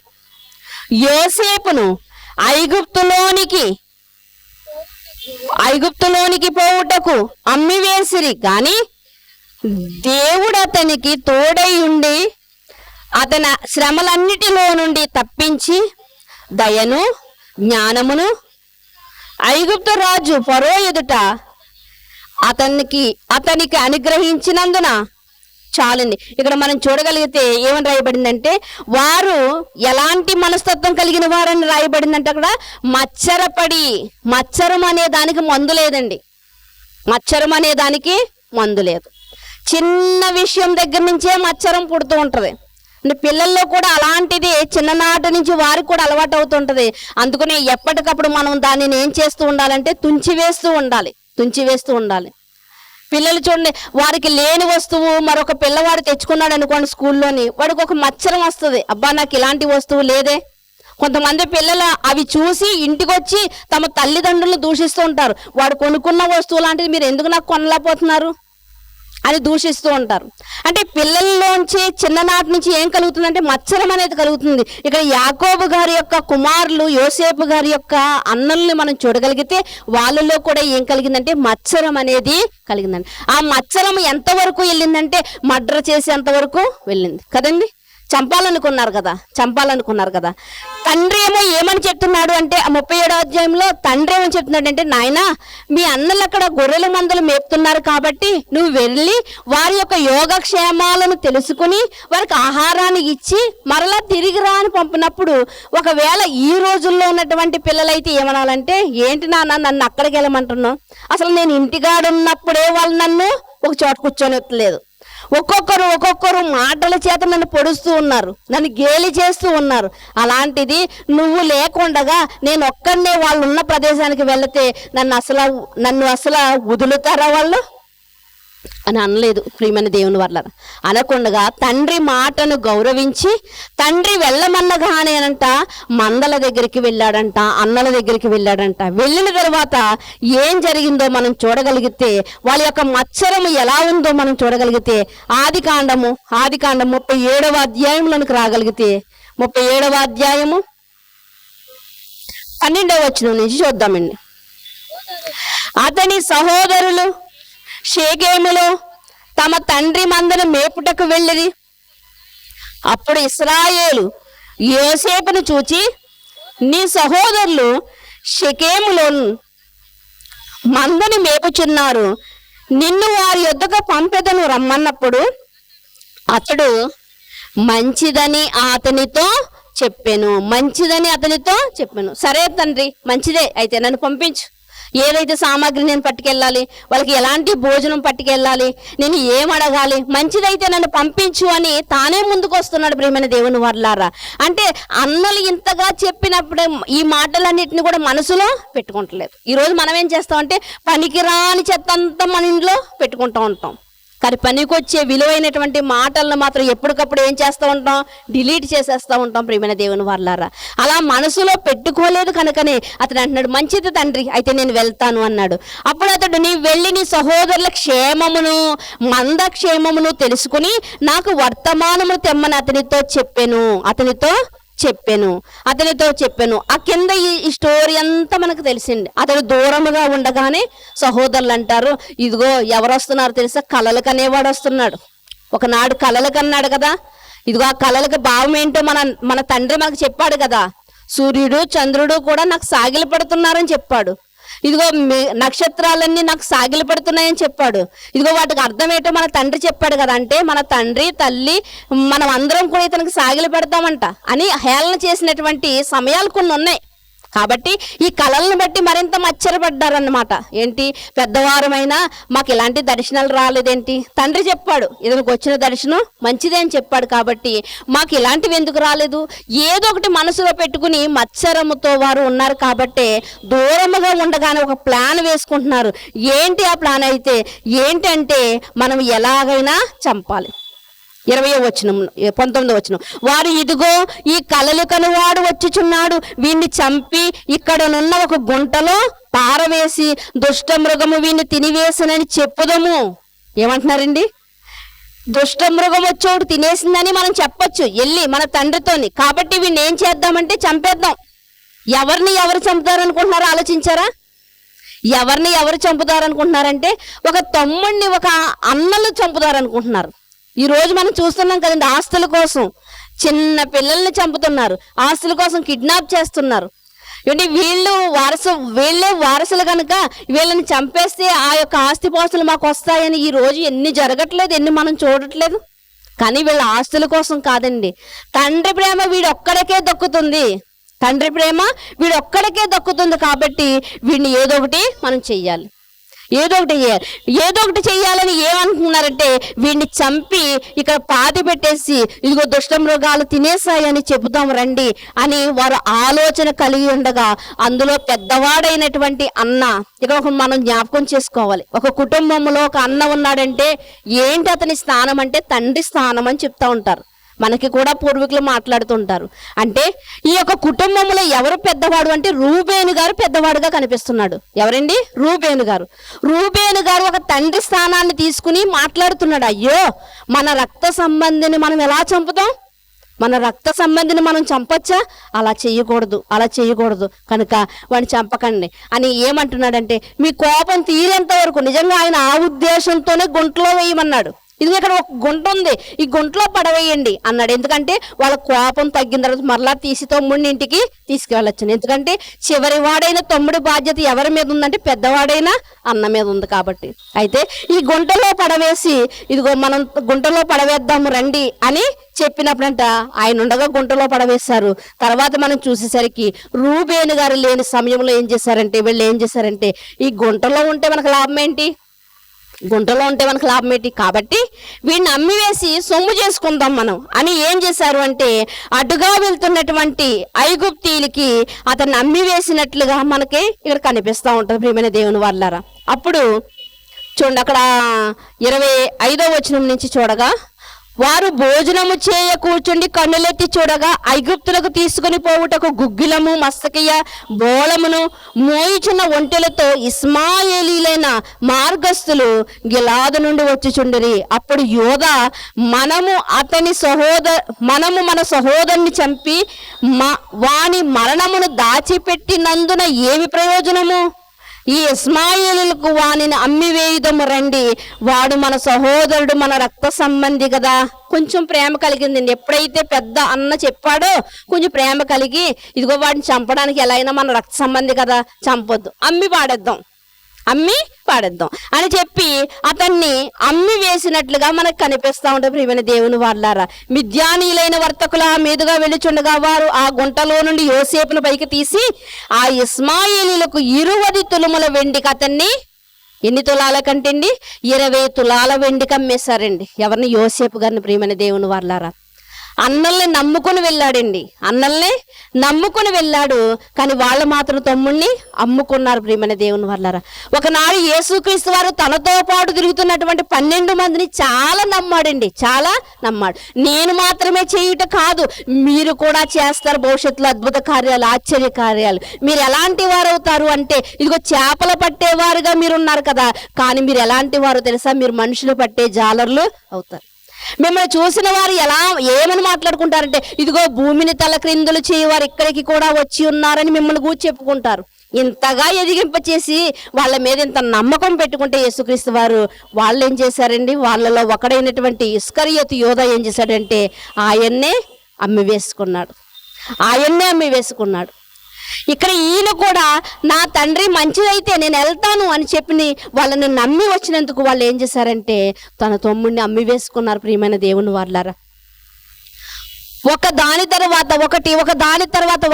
యోసేపును ఐగుప్తులోనికి పోవుటకు అమ్మివేసిరి, కానీ దేవుడు అతనికి తోడై ఉండి అతని శ్రమలన్నిటిలో నుండి తప్పించి దయను జ్ఞానమును ఐగుప్తు రాజు ఫరో ఎదుట అతనికి అనుగ్రహించినందున చాలండి. ఇక్కడ మనం చూడగలిగితే ఏమని రాయబడిందంటే వారు ఎలాంటి మనస్తత్వం కలిగిన వారని రాయబడిందంటే అక్కడ మత్సరం అనే దానికి మందు లేదండి, మత్సరం అనే దానికి మందు లేదు. చిన్న విషయం దగ్గర నుంచే మత్సరం పుడుతూ ఉంటుంది. పిల్లల్లో కూడా అలాంటిది చిన్ననాటి నుంచి వారికి కూడా అలవాటు అవుతుంటది. అందుకని ఎప్పటికప్పుడు మనం దానిని ఏం చేస్తూ ఉండాలంటే తుంచివేస్తూ ఉండాలి. పిల్లలు చూడండి, వారికి లేని వస్తువు మరొక పిల్లవాడు తెచ్చుకున్నాడు అనుకోండి స్కూల్లోని, వాడికి ఒక మత్సరం వస్తుంది, అబ్బా నాకు ఇలాంటి వస్తువు లేదే. కొంతమంది పిల్లలు అవి చూసి ఇంటికి వచ్చి తమ తల్లిదండ్రులను దూషిస్తూ ఉంటారు. వాడు కొనుక్కున్న వస్తువు లాంటిది మీరు ఎందుకు నాకు కొనలేకపోతున్నారు అని దూషిస్తూ ఉంటారు. అంటే పిల్లల్లోంచి చిన్ననాటి నుంచి ఏం కలుగుతుందంటే మత్సరం అనేది కలుగుతుంది. ఇక్కడ యాకోబు గారి యొక్క కుమారులు యోసేపు గారి యొక్క అన్నల్ని మనం చూడగలిగితే వాళ్ళలో కూడా ఏం కలిగిందంటే మత్సరం అనేది కలిగిందండి. ఆ మత్సరం ఎంతవరకు వెళ్ళిందంటే మర్డర్ చేసేంత వరకు వెళ్ళింది కదండి. చంపాలనుకున్నారు కదా. తండ్రి ఏమో ఏమని చెప్తున్నాడు అంటే ఆ 37వ అధ్యాయంలో తండ్రి ఏమని చెప్తున్నాడు అంటే, నాయనా మీ అన్నలు అక్కడ గొర్రెల మందలు మేపుతున్నారు కాబట్టి నువ్వు వెళ్ళి వారి యొక్క యోగక్షేమాలను తెలుసుకుని వారికి ఆహారాన్ని ఇచ్చి మరలా తిరిగి రా అని పంపినప్పుడు, ఒకవేళ ఈ రోజుల్లో ఉన్నటువంటి పిల్లలైతే ఏమనాలంటే, ఏంటి నాన్న నన్ను అక్కడికి వెళ్ళమంటున్నావు, అసలు నేను ఇంటికాడ ఉన్నప్పుడే వాళ్ళు నన్ను ఒక చోట కూర్చొనివ్వట్లేదు, ఒక్కొక్కరు మాటల చేత నన్ను పొడుస్తూ ఉన్నారు, నన్ను గేలి చేస్తూ ఉన్నారు. అలాంటిది నువ్వు లేకుండగా నేను ఒక్కడనే వాళ్ళు ఉన్న ప్రదేశానికి వెళితే నన్ను అసలు వదులుతారా వాళ్ళు అని అనలేదు. ప్రియమైన దేవుని వల్ల అనకుండగా తండ్రి మాటను గౌరవించి తండ్రి వెళ్ళమన్నగానేనంట మందల దగ్గరికి వెళ్ళాడంట, అన్నల దగ్గరికి వెళ్ళాడంట. వెళ్ళిన తర్వాత ఏం జరిగిందో మనం చూడగలిగితే, వాళ్ళ యొక్క మత్సరము ఎలా ఉందో మనం చూడగలిగితే, ఆది కాండము 37వ అధ్యాయంలోనికి రాగలిగితే 37వ అధ్యాయము 12వ వచనం నుంచి చూద్దామండి. అతని సహోదరులు షేకెములో తమ తండ్రి మందను మేపుటకు వెళ్ళిరి. అప్పుడు ఇశ్రాయేలు యోసేపును చూచి, నీ సహోదరులు షెకెములో మందని మేపుచున్నారు, నిన్ను వారి యొద్దకు పంపెదను రమ్మన్నప్పుడు అతడు మంచిదని అతనితో చెప్పాను. సరే తండ్రి, మంచిదే, అయితే నన్ను పంపించు. ఏదైతే సామాగ్రి నేను పట్టుకెళ్ళాలి, వాళ్ళకి ఎలాంటి భోజనం పట్టుకెళ్ళాలి, నేను ఏం అడగాలి, మంచిదైతే నన్ను పంపించు అని తానే ముందుకు వస్తున్నాడు. ప్రియమైన దేవుని వర్లారా, అంటే అన్నలు ఇంతగా చెప్పినప్పుడే ఈ మాటలన్నిటిని కూడా మనసులో పెట్టుకుంటలేదు. ఈరోజు మనం ఏం చేస్తామంటే పనికిరాని చెత్త అంతా మన ఇంట్లో పెట్టుకుంటూ ఉంటాం, కానీ పనికొచ్చే విలువైనటువంటి మాటలను మాత్రం ఎప్పటికప్పుడు ఏం చేస్తూ ఉంటాం, డిలీట్ చేసేస్తూ ఉంటాం. ప్రియమైన దేవుని వర్లారా, అలా మనసులో పెట్టుకోలేదు కనుకనే అతడు అంటున్నాడు, మంచిది తండ్రి, అయితే నేను వెళ్తాను అన్నాడు. అప్పుడు అతడు, నీ వెళ్ళి నీ సహోదరుల క్షేమమును మంద క్షేమమును తెలుసుకుని నాకు వర్తమానము తెమ్మని అతనితో చెప్పాను. ఆ కింద ఈ స్టోరీ అంతా మనకు తెలిసింది. అతడు దూరముగా ఉండగానే సహోదరులు అంటారు, ఇదిగో ఎవరు వస్తున్నారు తెలుసా, కలలు కనేవాడు వస్తున్నాడు. ఒకనాడు కలలు కన్నాడు కదా, ఇదిగో ఆ కలలకు భావం ఏంటో మన తండ్రి మనకు చెప్పాడు కదా. సూర్యుడు చంద్రుడు కూడా నాకు సాగిలి పడుతున్నారని చెప్పాడు. ఇదిగో నక్షత్రాలన్నీ నాకు సాగిలి పడుతున్నాయని చెప్పాడు. ఇదిగో వాటికి అర్థం ఏంటో మన తండ్రి చెప్పాడు కదా. అంటే మన తండ్రి తల్లి మనం అందరం కూడా ఇతనికి సాగిలి పెడతామంట అని హేళన చేసినటువంటి సమయాలు కొన్ని ఉన్నాయి. కాబట్టి ఈ కళలను బట్టి మరింత మచ్చరపడ్డారన్నమాట. ఏంటి, పెద్దవారమైనా మాకు ఇలాంటి దర్శనాలు రాలేదేంటి, తండ్రి చెప్పాడు ఇతనికి వచ్చిన దర్శనం మంచిదే అని చెప్పాడు, కాబట్టి మాకు ఇలాంటివి ఎందుకు రాలేదు, ఏదో ఒకటి మనసులో పెట్టుకుని మత్సరముతో వారు ఉన్నారు. కాబట్టి దూరముగా ఉండగానే ఒక ప్లాన్ వేసుకుంటున్నారు. ఏంటి ఆ ప్లాన్ అయితే ఏంటంటే, మనం ఎలాగైనా చంపాలి. 19వ వచనం, వారు ఇదిగో ఈ కలలు కనువాడు వచ్చుచున్నాడు, వీణ్ణి చంపి ఇక్కడనున్న ఒక గుంటలో పారవేసి దుష్ట మృగము వీణ్ణి తినివేసనని చెప్పుదము. ఏమంటున్నారండి, దుష్ట మృగం వచ్చోడు తినేసిందని మనం చెప్పొచ్చు వెళ్ళి మన తండ్రితోని. కాబట్టి వీణ్ణి ఏం చేద్దామంటే చంపేద్దాం. ఎవరు చంపుతారనుకుంటున్నారో ఆలోచించారా? ఎవరు చంపుతారనుకుంటున్నారంటే, ఒక తమ్ముడిని ఒక అన్నలు చంపుతారనుకుంటున్నారు. ఈ రోజు మనం చూస్తున్నాం కదండి, ఆస్తుల కోసం చిన్న పిల్లల్ని చంపుతున్నారు, ఆస్తుల కోసం కిడ్నాప్ చేస్తున్నారు. అంటే వీళ్ళే వారసులు కనుక వీళ్ళని చంపేస్తే ఆ యొక్క ఆస్తిపాస్తులు మాకు వస్తాయని ఈ రోజు ఎన్ని జరగట్లేదు, ఎన్ని మనం చూడట్లేదు. కానీ వీళ్ళ ఆస్తుల కోసం కాదండి, తండ్రి ప్రేమ వీడొక్కడికే దక్కుతుంది. కాబట్టి వీడిని ఏదో ఒకటి మనం చెయ్యాలి, ఏదో ఒకటి చెయ్యాలని ఏమంటున్నారంటే, వీడిని చంపి ఇక్కడ పాతి పెట్టేసి ఇదిగో దుష్ట మృగాలు తినేసాయని చెబుతాం రండి అని వారు ఆలోచన కలిగి ఉండగా, అందులో పెద్దవాడైనటువంటి అన్న, ఇక్కడ మనం జ్ఞాపకం చేసుకోవాలి. ఒక కుటుంబంలో ఒక అన్న ఉన్నాడంటే ఏంటి అతని స్థానం అంటే తండ్రి స్థానం అని చెప్తా ఉంటారు. మనకి కూడా పూర్వీకులు మాట్లాడుతుంటారు. అంటే ఈ యొక్క కుటుంబంలో ఎవరు పెద్దవాడు అంటే రూబేను గారు పెద్దవాడుగా కనిపిస్తున్నాడు. ఎవరండి? రూబేను గారు. రూబేను గారు ఒక తండ్రి స్థానాన్ని తీసుకుని మాట్లాడుతున్నాడు. అయ్యో, మన రక్త సంబంధిని మనం ఎలా చంపుతాం? మన రక్త సంబంధిని మనం చంపొచ్చా? అలా చేయకూడదు కనుక వాడిని చంపకండి అని ఏమంటున్నాడంటే, మీ కోపం తీరేంత వరకు నిజంగా ఆయన ఆ ఉద్దేశంతోనే గుంటలో వేయమన్నాడు. ఇది ఇక్కడ ఒక గుంట ఉంది, ఈ గుంటలో పడవేయండి అన్నాడు. ఎందుకంటే వాళ్ళ కోపం తగ్గిన తర్వాత మరలా తీసి తమ్ముడిని ఇంటికి తీసుకువెళ్ళొచ్చు. ఎందుకంటే చివరి వాడైన తమ్ముడి బాధ్యత ఎవరి మీద ఉందంటే పెద్దవాడైన అన్న మీద ఉంది కాబట్టి. అయితే ఈ గుంటలో పడవేసి, ఇదిగో మనం గుంటలో పడవేద్దాము రండి అని చెప్పినప్పుడంట ఆయన ఉండగా గుంటలో పడవేశారు. తర్వాత మనం చూసేసరికి రూబేను గారు లేని సమయంలో వీళ్ళు ఏం చేశారంటే ఈ గుంటలో ఉంటే మనకు లాభం ఏంటి? కాబట్టి వీడిని అమ్మివేసి సొమ్ము చేసుకుందాం మనం అని ఏం చేశారు అంటే, అటుగా వెళ్తున్నటువంటి ఐగుప్తీయులకి అతన్ని అమ్మివేసినట్లుగా మనకి ఇక్కడ కనిపిస్తూ ఉంటుంది ప్రియమైన దేవుని వాళ్ళారా. అప్పుడు చూడండి, అక్కడ 25వ వచనం నుంచి చూడగా, వారు భోజనము చేయ కూర్చుండి కన్నులెత్తి చూడగా ఐగుప్తులకు తీసుకుని పోవుటకు గుగ్గిలము మస్తకయ్య బోళమును మోయిచున్న ఒంటెలతో ఇస్మాయేలీలైన మార్గస్థులు గిలాదు నుండి వచ్చుచుండిరి. అప్పుడు యోధా, మనము మన సహోదరుని చంపి వాని మరణమును దాచిపెట్టినందున ఏమి ప్రయోజనము? ఈ ఇస్మాయేలులకు వానిని అమ్మివేయుదము రండి, వాడు మన సహోదరుడు, మన రక్త సంబంధి కదా. కొంచెం ప్రేమ కలిగిందండి. ఎప్పుడైతే పెద్ద అన్న చెప్పాడో కొంచెం ప్రేమ కలిగి, ఇదిగో వాడిని చంపడానికి ఎలా అయినా మన రక్త సంబంధి కదా, చంపొద్దు, అమ్మి పాడేద్దాం అని చెప్పి అతన్ని అమ్మి వేసినట్లుగా మనకు కనిపిస్తూ ఉంటుంది ప్రియమైన దేవుని వాళ్ళారా. మిద్యానీయులైన వర్తకుల మీదుగా వెళ్ళుచుండగా వారు ఆ గుంటలో నుండి యోసేపును పైకి తీసి ఆ ఇస్మాయేలీలకు 20 తులముల వెండికి అతన్ని ఎన్ని తులాల కంటండి? 20 తులాల వెండికి అమ్మేశారండి. ఎవరిని? యోసేపు గారిని ప్రియమైన దేవుని వాళ్ళారా. అన్నల్ని నమ్ముకుని వెళ్ళాడు కానీ వాళ్ళు మాత్రం తమ్ముడిని అమ్ముకున్నారు ప్రియమైన దేవుని వాళ్ళారా. ఒకనాడు యేసుక్రీస్తు వారు తనతో పాటు తిరుగుతున్నటువంటి 12 మందిని చాలా నమ్మాడు. నేను మాత్రమే చేయుట కాదు, మీరు కూడా చేస్తారు భవిష్యత్తులో అద్భుత కార్యాలు, ఆశ్చర్య కార్యాలు. మీరు ఎలాంటి వారు అవుతారు అంటే, ఇదిగో చేపలు పట్టేవారుగా మీరు ఉన్నారు కదా, కానీ మీరు ఎలాంటి వారు తెలుసా? మీరు మనుషులు పట్టే జాలర్లు అవుతారు. మిమ్మల్ని చూసిన వారు ఏమని మాట్లాడుకుంటారంటే, ఇదిగో భూమిని తల క్రిందులు చేయవారు ఇక్కడికి కూడా వచ్చి ఉన్నారని మిమ్మల్ని గూర్చి చెప్పుకుంటారు. ఇంతగా ఎదిగింపచేసి వాళ్ళ మీద ఇంత నమ్మకం పెట్టుకుంటే యేసుక్రీస్తు వారు వాళ్ళు ఏం చేశారండి? వాళ్ళలో ఒకడైనటువంటి ఇస్కరియోతు యోధా ఏం చేశాడంటే ఆయన్నే అమ్మి వేసుకున్నాడు. ఇక్కడ ఈయన కూడా నా తండ్రి మంచిదైతే నేను వెళ్తాను అని చెప్పి వాళ్ళని నమ్మి వచ్చినందుకు వాళ్ళు ఏం చేశారంటే తన తమ్ముడిని అమ్మి వేసుకున్నారు ప్రియమైన దేవుని వాళ్ళారా. ఒక దాని తర్వాత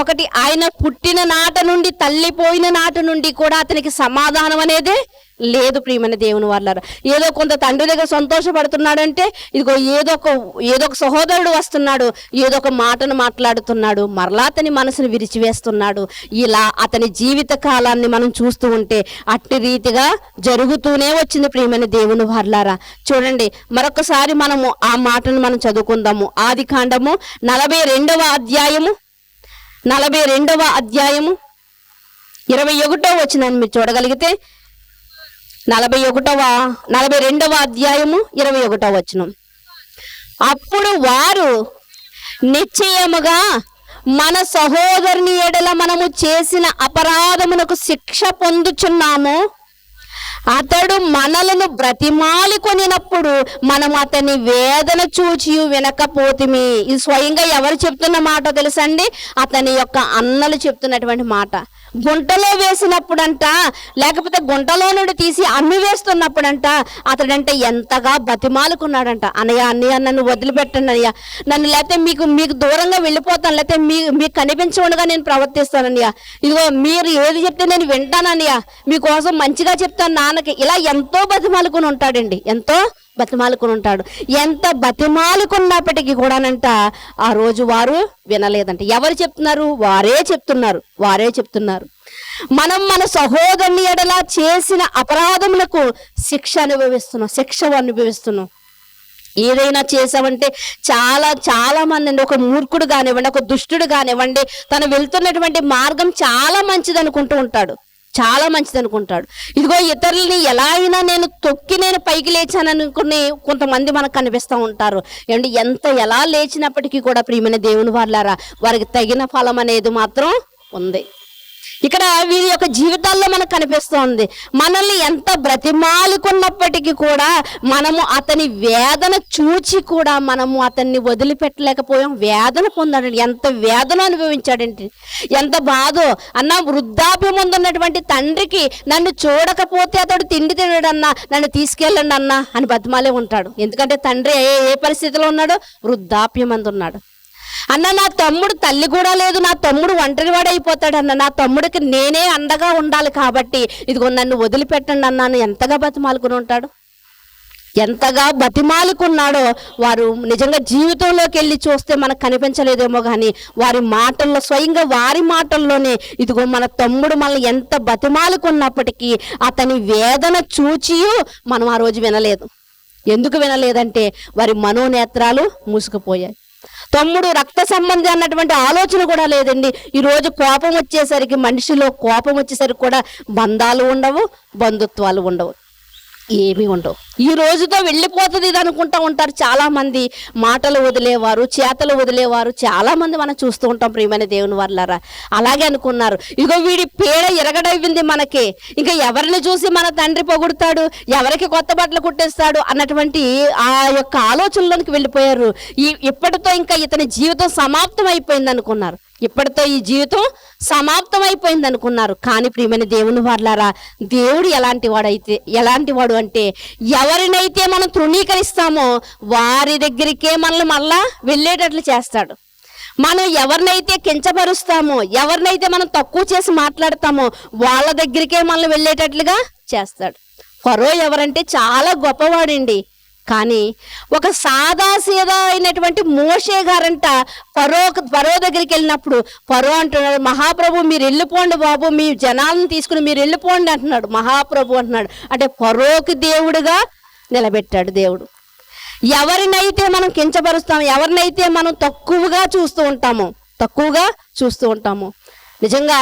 ఒకటి ఆయన పుట్టిన నాట నుండి, తల్లిపోయిన నాట నుండి కూడా అతనికి సమాధానం అనేది లేదు ప్రియమైన దేవుని వాళ్ళారా. ఏదో కొంత తండ్రి దగ్గర సంతోషపడుతున్నాడంటే, ఇదిగో ఏదో ఒక సహోదరుడు వస్తున్నాడు, ఏదో ఒక మాటను మాట్లాడుతున్నాడు, మరలా అతని మనసును విరిచివేస్తున్నాడు. ఇలా అతని జీవిత కాలాన్ని మనం చూస్తూ ఉంటే అట్టి రీతిగా జరుగుతూనే వచ్చింది ప్రియమైన దేవుని వాళ్ళారా. చూడండి, మరొకసారి మనము ఆ మాటను మనం చదువుకుందాము. ఆదికాండము 42వ అధ్యాయము 21వ వచనాన్ని మీరు చూడగలిగితే, 42వ అధ్యాయము 21వ వచనం. అప్పుడు వారు నిశ్చయముగా మన సహోదరుని ఎడల మనము చేసిన అపరాధమునకు శిక్ష పొందుచున్నాము, అతడు మనలను బ్రతిమాలి కొనినప్పుడు మనం అతని వేదన చూచి వినకపోతిమి. ఇది స్వయంగా ఎవరు చెప్తున్న మాట తెలుసండి? అతని యొక్క అన్నలు చెప్తున్నటువంటి మాట. గుంటలో వేసినప్పుడంట, లేకపోతే గుంటలో నుండి తీసి అమ్మి వేస్తున్నప్పుడంట అతడంటే ఎంతగా బతిమాలుకున్నాడంట. అన్నయ్య నన్ను వదిలిపెట్టండి అయ్యా, నన్ను లేకపోతే మీకు దూరంగా వెళ్ళిపోతాను, లేకపోతే మీకు కనిపించకుండా నేను ప్రవర్తిస్తానయ్యా, ఇదిగో మీరు ఏది చెప్తే నేను వింటానయ్యా, మీకోసం మంచిగా చెప్తాను నాన్నకి. ఇలా ఎంతో బతిమాలుకుని ఉంటాడండి, ఎంత బతిమాలుకున్నప్పటికీ కూడానంట ఆ రోజు వారు వినలేదంట. ఎవరు చెప్తున్నారు? వారే చెప్తున్నారు. మనం మన సహోదరుని ఎడల చేసిన అపరాధములకు శిక్ష అనుభవిస్తున్నాం. ఏదైనా చేసామంటే చాలా చాలా మంది అండి, ఒక మూర్ఖుడు కానివ్వండి, ఒక దుష్టుడు కానివ్వండి, తను వెళ్తున్నటువంటి మార్గం చాలా మంచిది అనుకుంటూ ఉంటాడు, చాలా మంచిది అనుకుంటాడు. ఇదిగో ఇతరులని ఎలా అయినా నేను తొక్కి నేను పైకి లేచాను అనుకుని కొంతమంది మనకు కనిపిస్తూ ఉంటారు. ఏమంటే ఎలా లేచినప్పటికీ కూడా ప్రియమైన దేవుని వాళ్ళారా, వారికి తగిన ఫలం అనేది మాత్రం ఉంది. ఇక్కడ వీరి యొక్క జీవితాల్లో మనకు కనిపిస్తోంది. మనల్ని ఎంత బ్రతిమాలుకున్నప్పటికీ కూడా మనము అతని వేదన చూచి కూడా మనము అతన్ని వదిలిపెట్టలేకపోయాం. వేదన పొందాడు, ఎంత వేదన అనుభవించాడంటే, ఎంత బాధో అన్న. వృద్ధాప్యం ఉన్నటువంటి తండ్రికి నన్ను చూడకపోతే అతడు తిండి తినడన్నా, నన్ను తీసుకెళ్ళండి అన్న అని బతిమాలే ఉంటాడు. ఎందుకంటే తండ్రి ఏ పరిస్థితిలో ఉన్నాడో, వృద్ధాప్యం అందున్నాడు. అన్న నా తమ్ముడు తల్లి కూడా లేదు, నా తమ్ముడు ఒంటరివాడు అయిపోతాడన్న, నా తమ్ముడికి నేనే అండగా ఉండాలి కాబట్టి ఇదిగో నన్ను వదిలిపెట్టండి అన్నాను. ఎంతగా బతిమాలుకుని ఉంటాడు, ఎంతగా బతిమాలుకున్నాడో. వారు నిజంగా జీవితంలోకి వెళ్ళి చూస్తే మనకు కనిపించలేదేమో కానీ వారి మాటల్లో, స్వయంగా వారి మాటల్లోనే ఇదిగో మన తమ్ముడు మనల్ని ఎంత బతిమాలుకున్నప్పటికీ అతని వేదన చూచి మనం ఆ రోజు వినలేదు. ఎందుకు వినలేదంటే వారి మనోనేత్రాలు మూసుకుపోయాయి. తమ్ముడు రక్త సంబంధి అన్నటువంటి ఆలోచన కూడా లేదండి. ఈరోజు కోపం వచ్చేసరికి, మనిషిలో కోపం వచ్చేసరికి కూడా బంధాలు ఉండవు, బంధుత్వాలు ఉండవు, ఏమీ ఉండవు. ఈ రోజుతో వెళ్ళిపోతుంది ఇది అనుకుంటూ ఉంటారు చాలా మంది. మాటలు వదిలేవారు, చేతలు వదిలేవారు చాలా మంది మనం చూస్తూ ఉంటాం ప్రియమైన దేవుని వాళ్ళారా. అలాగే అనుకున్నారు, ఇదిగో వీడి పేడ ఎరగడైంది మనకి, ఇంకా ఎవరిని చూసి మన తండ్రి పొగుడుతాడు, ఎవరికి కొత్త బట్టలు కుట్టేస్తాడు అన్నటువంటి ఆ యొక్క ఆలోచనలోనికి వెళ్ళిపోయారు. ఇప్పటితో ఇంకా ఇతని జీవితం సమాప్తం అయిపోయింది అనుకున్నారు, ఇప్పటితో ఈ జీవితం సమాప్తం అయిపోయింది అనుకున్నారు. కానీ ప్రియమైన దేవుని వాళ్ళారా, దేవుడు ఎలాంటి వాడు అంటే ఎవరినైతే మనం తృణీకరిస్తామో వారి దగ్గరికే మనల్ని మళ్ళా వెళ్ళేటట్లు చేస్తాడు. మనం ఎవరినైతే కించపరుస్తామో, ఎవరినైతే మనం తక్కువ చేసి మాట్లాడతామో వాళ్ళ దగ్గరికే మనల్ని వెళ్ళేటట్లుగా చేస్తాడు. ఫరో ఎవరంటే చాలా గొప్పవాడండి. కానీ ఒక సాదాసీదా అయినటువంటి మోషే గారంట ఫరో దగ్గరికి వెళ్ళినప్పుడు ఫరో అంటున్నాడు, మహాప్రభు మీరు వెళ్ళిపోండి బాబు, మీ జనాలను తీసుకుని మీరు వెళ్ళిపోండి అంటున్నాడు. మహాప్రభు అంటున్నాడు అంటే ఫరోకి దేవుడుగా నిలబెట్టాడు దేవుడు. ఎవరినైతే మనం కించపరుస్తామో, ఎవరినైతే మనం తక్కువగా చూస్తూ ఉంటామో నిజంగా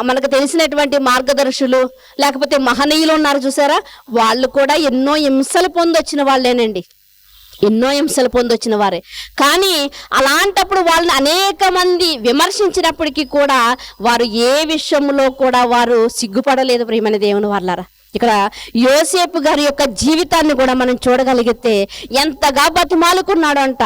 మనకు తెలిసినటువంటి మార్గదర్శులు లేకపోతే మహనీయులు ఉన్నారు చూసారా, వాళ్ళు కూడా ఎన్నో హింసలు పొందొచ్చిన వాళ్ళేనండి, ఎన్నో హింసలు పొందొచ్చిన వారే. కానీ అలాంటప్పుడు వాళ్ళని అనేక మంది విమర్శించినప్పటికీ కూడా వారు ఏ విషయంలో కూడా వారు సిగ్గుపడలేదు ప్రియమైన దేవుని వాళ్ళారా. ఇక్కడ యోసేపు గారి యొక్క జీవితాన్ని కూడా మనం చూడగలిగితే ఎంతగా బతిమాలుకున్నాడు అంట.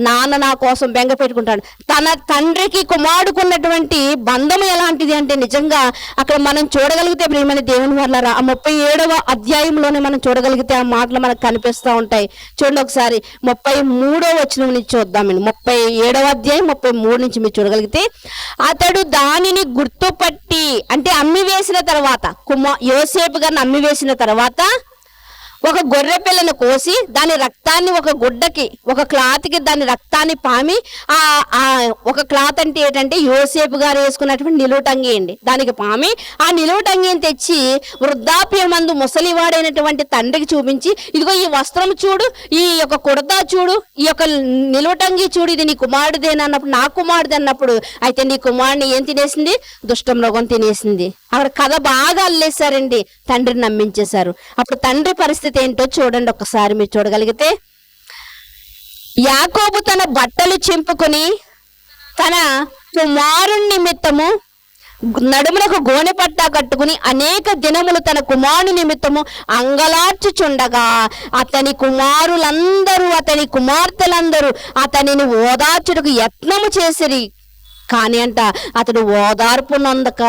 నాన్న నా కోసం బెంగ పెట్టుకుంటాడు. తన తండ్రికి కుమారుడుకున్నటువంటి బంధం ఎలాంటిది అంటే నిజంగా అక్కడ మనం చూడగలిగితే ప్రియమైన దేవుని వాళ్ళారా, ఆ 37వ అధ్యాయంలోనే మనం చూడగలిగితే ఆ మాటలు మనకు కనిపిస్తూ ఉంటాయి. చూడండి ఒకసారి 33వ వచనం నుంచి చూద్దామండి. 37వ అధ్యాయం 33 నుంచి మీరు చూడగలిగితే, అతడు దానిని గుర్తుపట్టి అంటే అమ్మి వేసిన తర్వాత, యోసేపు గారిని అమ్మి వేసిన తర్వాత ఒక గొర్రె పిల్లను కోసి దాని రక్తాన్ని ఒక గుడ్డకి, ఒక క్లాత్కి దాని రక్తాన్ని పామి, ఒక క్లాత్ అంటే ఏంటంటే యోసేపు గారు వేసుకున్నటువంటి నిలువుటంగి అండి, దానికి పామి ఆ నిలువుటంగిని తెచ్చి వృద్ధాప్యమందు ముసలివాడైనటువంటి తండ్రికి చూపించి, ఇదిగో ఈ వస్త్రం చూడు, ఈ యొక్క కుర్తా చూడు, ఈ యొక్క నిలువుటంగి చూడు, ఇది నీ కుమారుడిదేనా అన్నప్పుడు, నా కుమారుడు అన్నప్పుడు, అయితే నీ కుమారుడిని ఏం తినేసింది, దుష్టమృగం తినేసింది. అక్కడ కథ బాగా అల్లేశారండి, తండ్రిని నమ్మించేశారు. అప్పుడు తండ్రి పరిస్థితి ఏంటో చూడండి ఒక్కసారి మీరు చూడగలిగితే, యాకోబు తన బట్టలు చింపుకొని తన కుమారుని నిమిత్తము నడుములకు గోనె పట్టా కట్టుకుని అనేక దినములు తన కుమారుని నిమిత్తము అంగలార్చుచుండగా అతని కుమారులందరూ అతని కుమార్తెలందరూ అతనిని ఓదార్చుటకు యత్నము చేసిరి. కానీ అంట అతడు ఓదార్పు నొందక,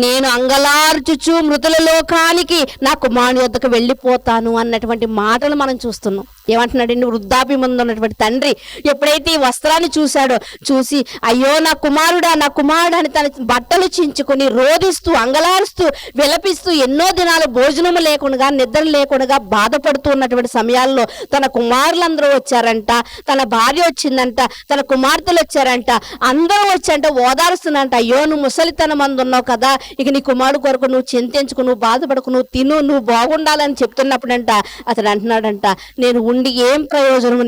నేను అంగలార్చుచు మృతుల లోకానికి నా కుమారుని వద్దకు వెళ్ళిపోతాను అన్నటువంటి మాటలు మనం చూస్తున్నాం. ఏమంటున్నాడండి, వృద్ధాప్యం ఉన్నటువంటి తండ్రి ఎప్పుడైతే ఈ వస్త్రాన్ని చూశాడో, చూసి అయ్యో నా కుమారుడా నా కుమారుడు అని తన బట్టలు చించుకొని రోధిస్తూ అంగలారుస్తూ విలపిస్తూ ఎన్నో దినాలు భోజనము లేకుండా నిద్ర లేకుండా బాధపడుతూ ఉన్నటువంటి సమయాల్లో తన కుమారులందరూ వచ్చారంట, తన భార్య వచ్చిందంట, తన కుమార్తెలు వచ్చారంట, అందరూ వచ్చారంట, ఓదారుస్తున్నంట. అయ్యో నువ్వు ముసలితనం మంది ఉన్నావు కదా, ఇక నీ కుమారుడు కొరకు నువ్వు చింతించుకు, నువ్వు బాధపడకు, నువ్వు తిను, నువ్వు బాగుండాలని చెప్తున్నప్పుడంట అతడు అంటున్నాడంట, నేను ఉండి ఏం ప్రయోజనం?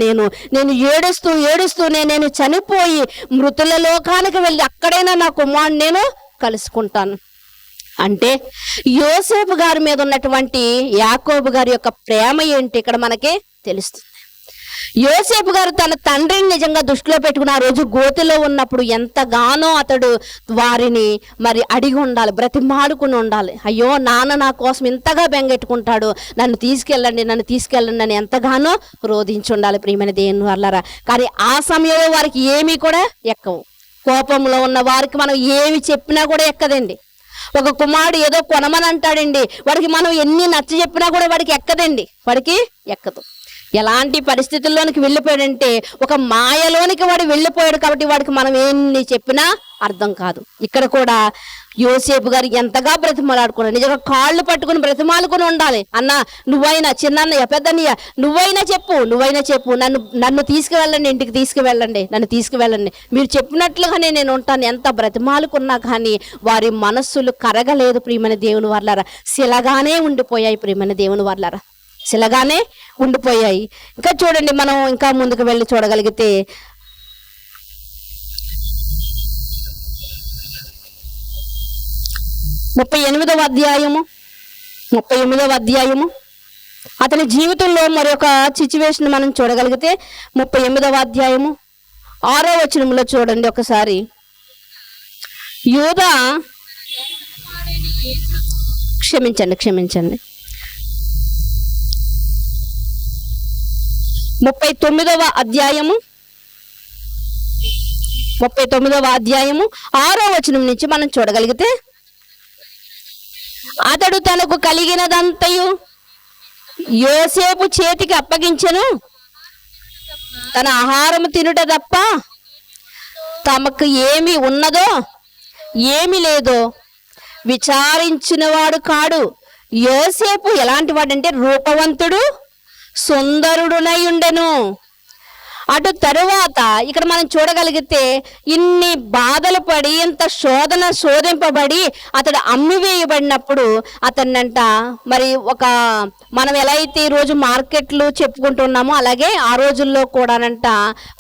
నేను ఏడుస్తూనే నేను చనిపోయి మృతుల లోకానికి వెళ్ళి అక్కడైనా నా కుమారుని నేను కలుసుకుంటాను అంటే యోసేపు గారి మీద ఉన్నటువంటి యాకోబు గారి యొక్క ప్రేమ ఏంటి ఇక్కడ మనకి తెలుస్తుంది. యోసేపు గారు తన తండ్రిని నిజంగా దృష్టిలో పెట్టుకుని ఆ రోజు గోతిలో ఉన్నప్పుడు ఎంతగానో అతడు వారిని మరి అడిగి ఉండాలి, బ్రతిమాడుకుని ఉండాలి. అయ్యో నాన్న నా కోసం ఇంతగా బెంగెట్టుకుంటాడు, నన్ను తీసుకెళ్ళండి అని ఎంతగానో రోధించి ఉండాలి ప్రియమైన దేవుని వాళ్ళారా. కానీ ఆ సమయంలో వారికి ఏమీ కూడా ఎక్కవు. కోపంలో ఉన్న వారికి మనం ఏమి చెప్పినా కూడా ఎక్కదండి. ఒక కుమారుడు ఏదో కొనమని అంటాడండి, వాడికి మనం ఎన్ని నచ్చ చెప్పినా కూడా వాడికి ఎక్కదు. ఎలాంటి పరిస్థితుల్లోనికి వెళ్ళిపోయాడంటే ఒక మాయలోనికి వాడు వెళ్ళిపోయాడు. కాబట్టి వాడికి మనం ఎన్ని చెప్పినా అర్థం కాదు. ఇక్కడ కూడా యోసేపు గారు ఎంతగా బ్రతిమాలాడుకున్నాడు. నిజంగా కాళ్ళు పట్టుకుని బ్రతిమాలుకుని ఉండాలి. అన్న నువ్వైనా, చిన్నన్నయ్య, పెద్దన్నయ్య, నువ్వైనా చెప్పు, నన్ను తీసుకువెళ్ళండి, ఇంటికి నన్ను తీసుకువెళ్ళండి, మీరు చెప్పినట్లుగానే నేను ఉంటాను. ఎంత బ్రతిమాలుకున్నా కానీ వారి మనస్సులు కరగలేదు ప్రియమైన దేవుని వాళ్ళారా. శిలగానే ఉండిపోయాయి ప్రియమైన దేవుని వాళ్ళారా, శిలగానే ఉండిపోయాయి. ఇంకా చూడండి, మనం ఇంకా ముందుకు వెళ్ళి చూడగలిగితే 38వ అధ్యాయము అతని జీవితంలో మరొక సిచ్యువేషన్ మనం చూడగలిగితే 38వ అధ్యాయము 6వ వచనంలో చూడండి ఒకసారి. యూదా క్షమించండి 39వ అధ్యాయము 6వ వచనం నుంచి మనం చూడగలిగితే, అతడు తనకు కలిగినదంతయు యోసేపు చేతికి అప్పగించెను, తన ఆహారము తినుట తప్ప తమకు ఏమి ఉన్నదో ఏమి లేదో విచారించినవాడు కాడు. యోసేపు ఎలాంటి వాడంటే రూపవంతుడు, సుందరుడునై ఉండెను. అటు తరువాత ఇక్కడ మనం చూడగలిగితే ఇన్ని బాధలు పడి, ఇంత శోధింపబడి అతడు అమ్మివేయబడినప్పుడు అతన్నంట మరి మనం ఎలా అయితే ఈరోజు మార్కెట్లు చెప్పుకుంటున్నామో అలాగే ఆ రోజుల్లో కూడానంట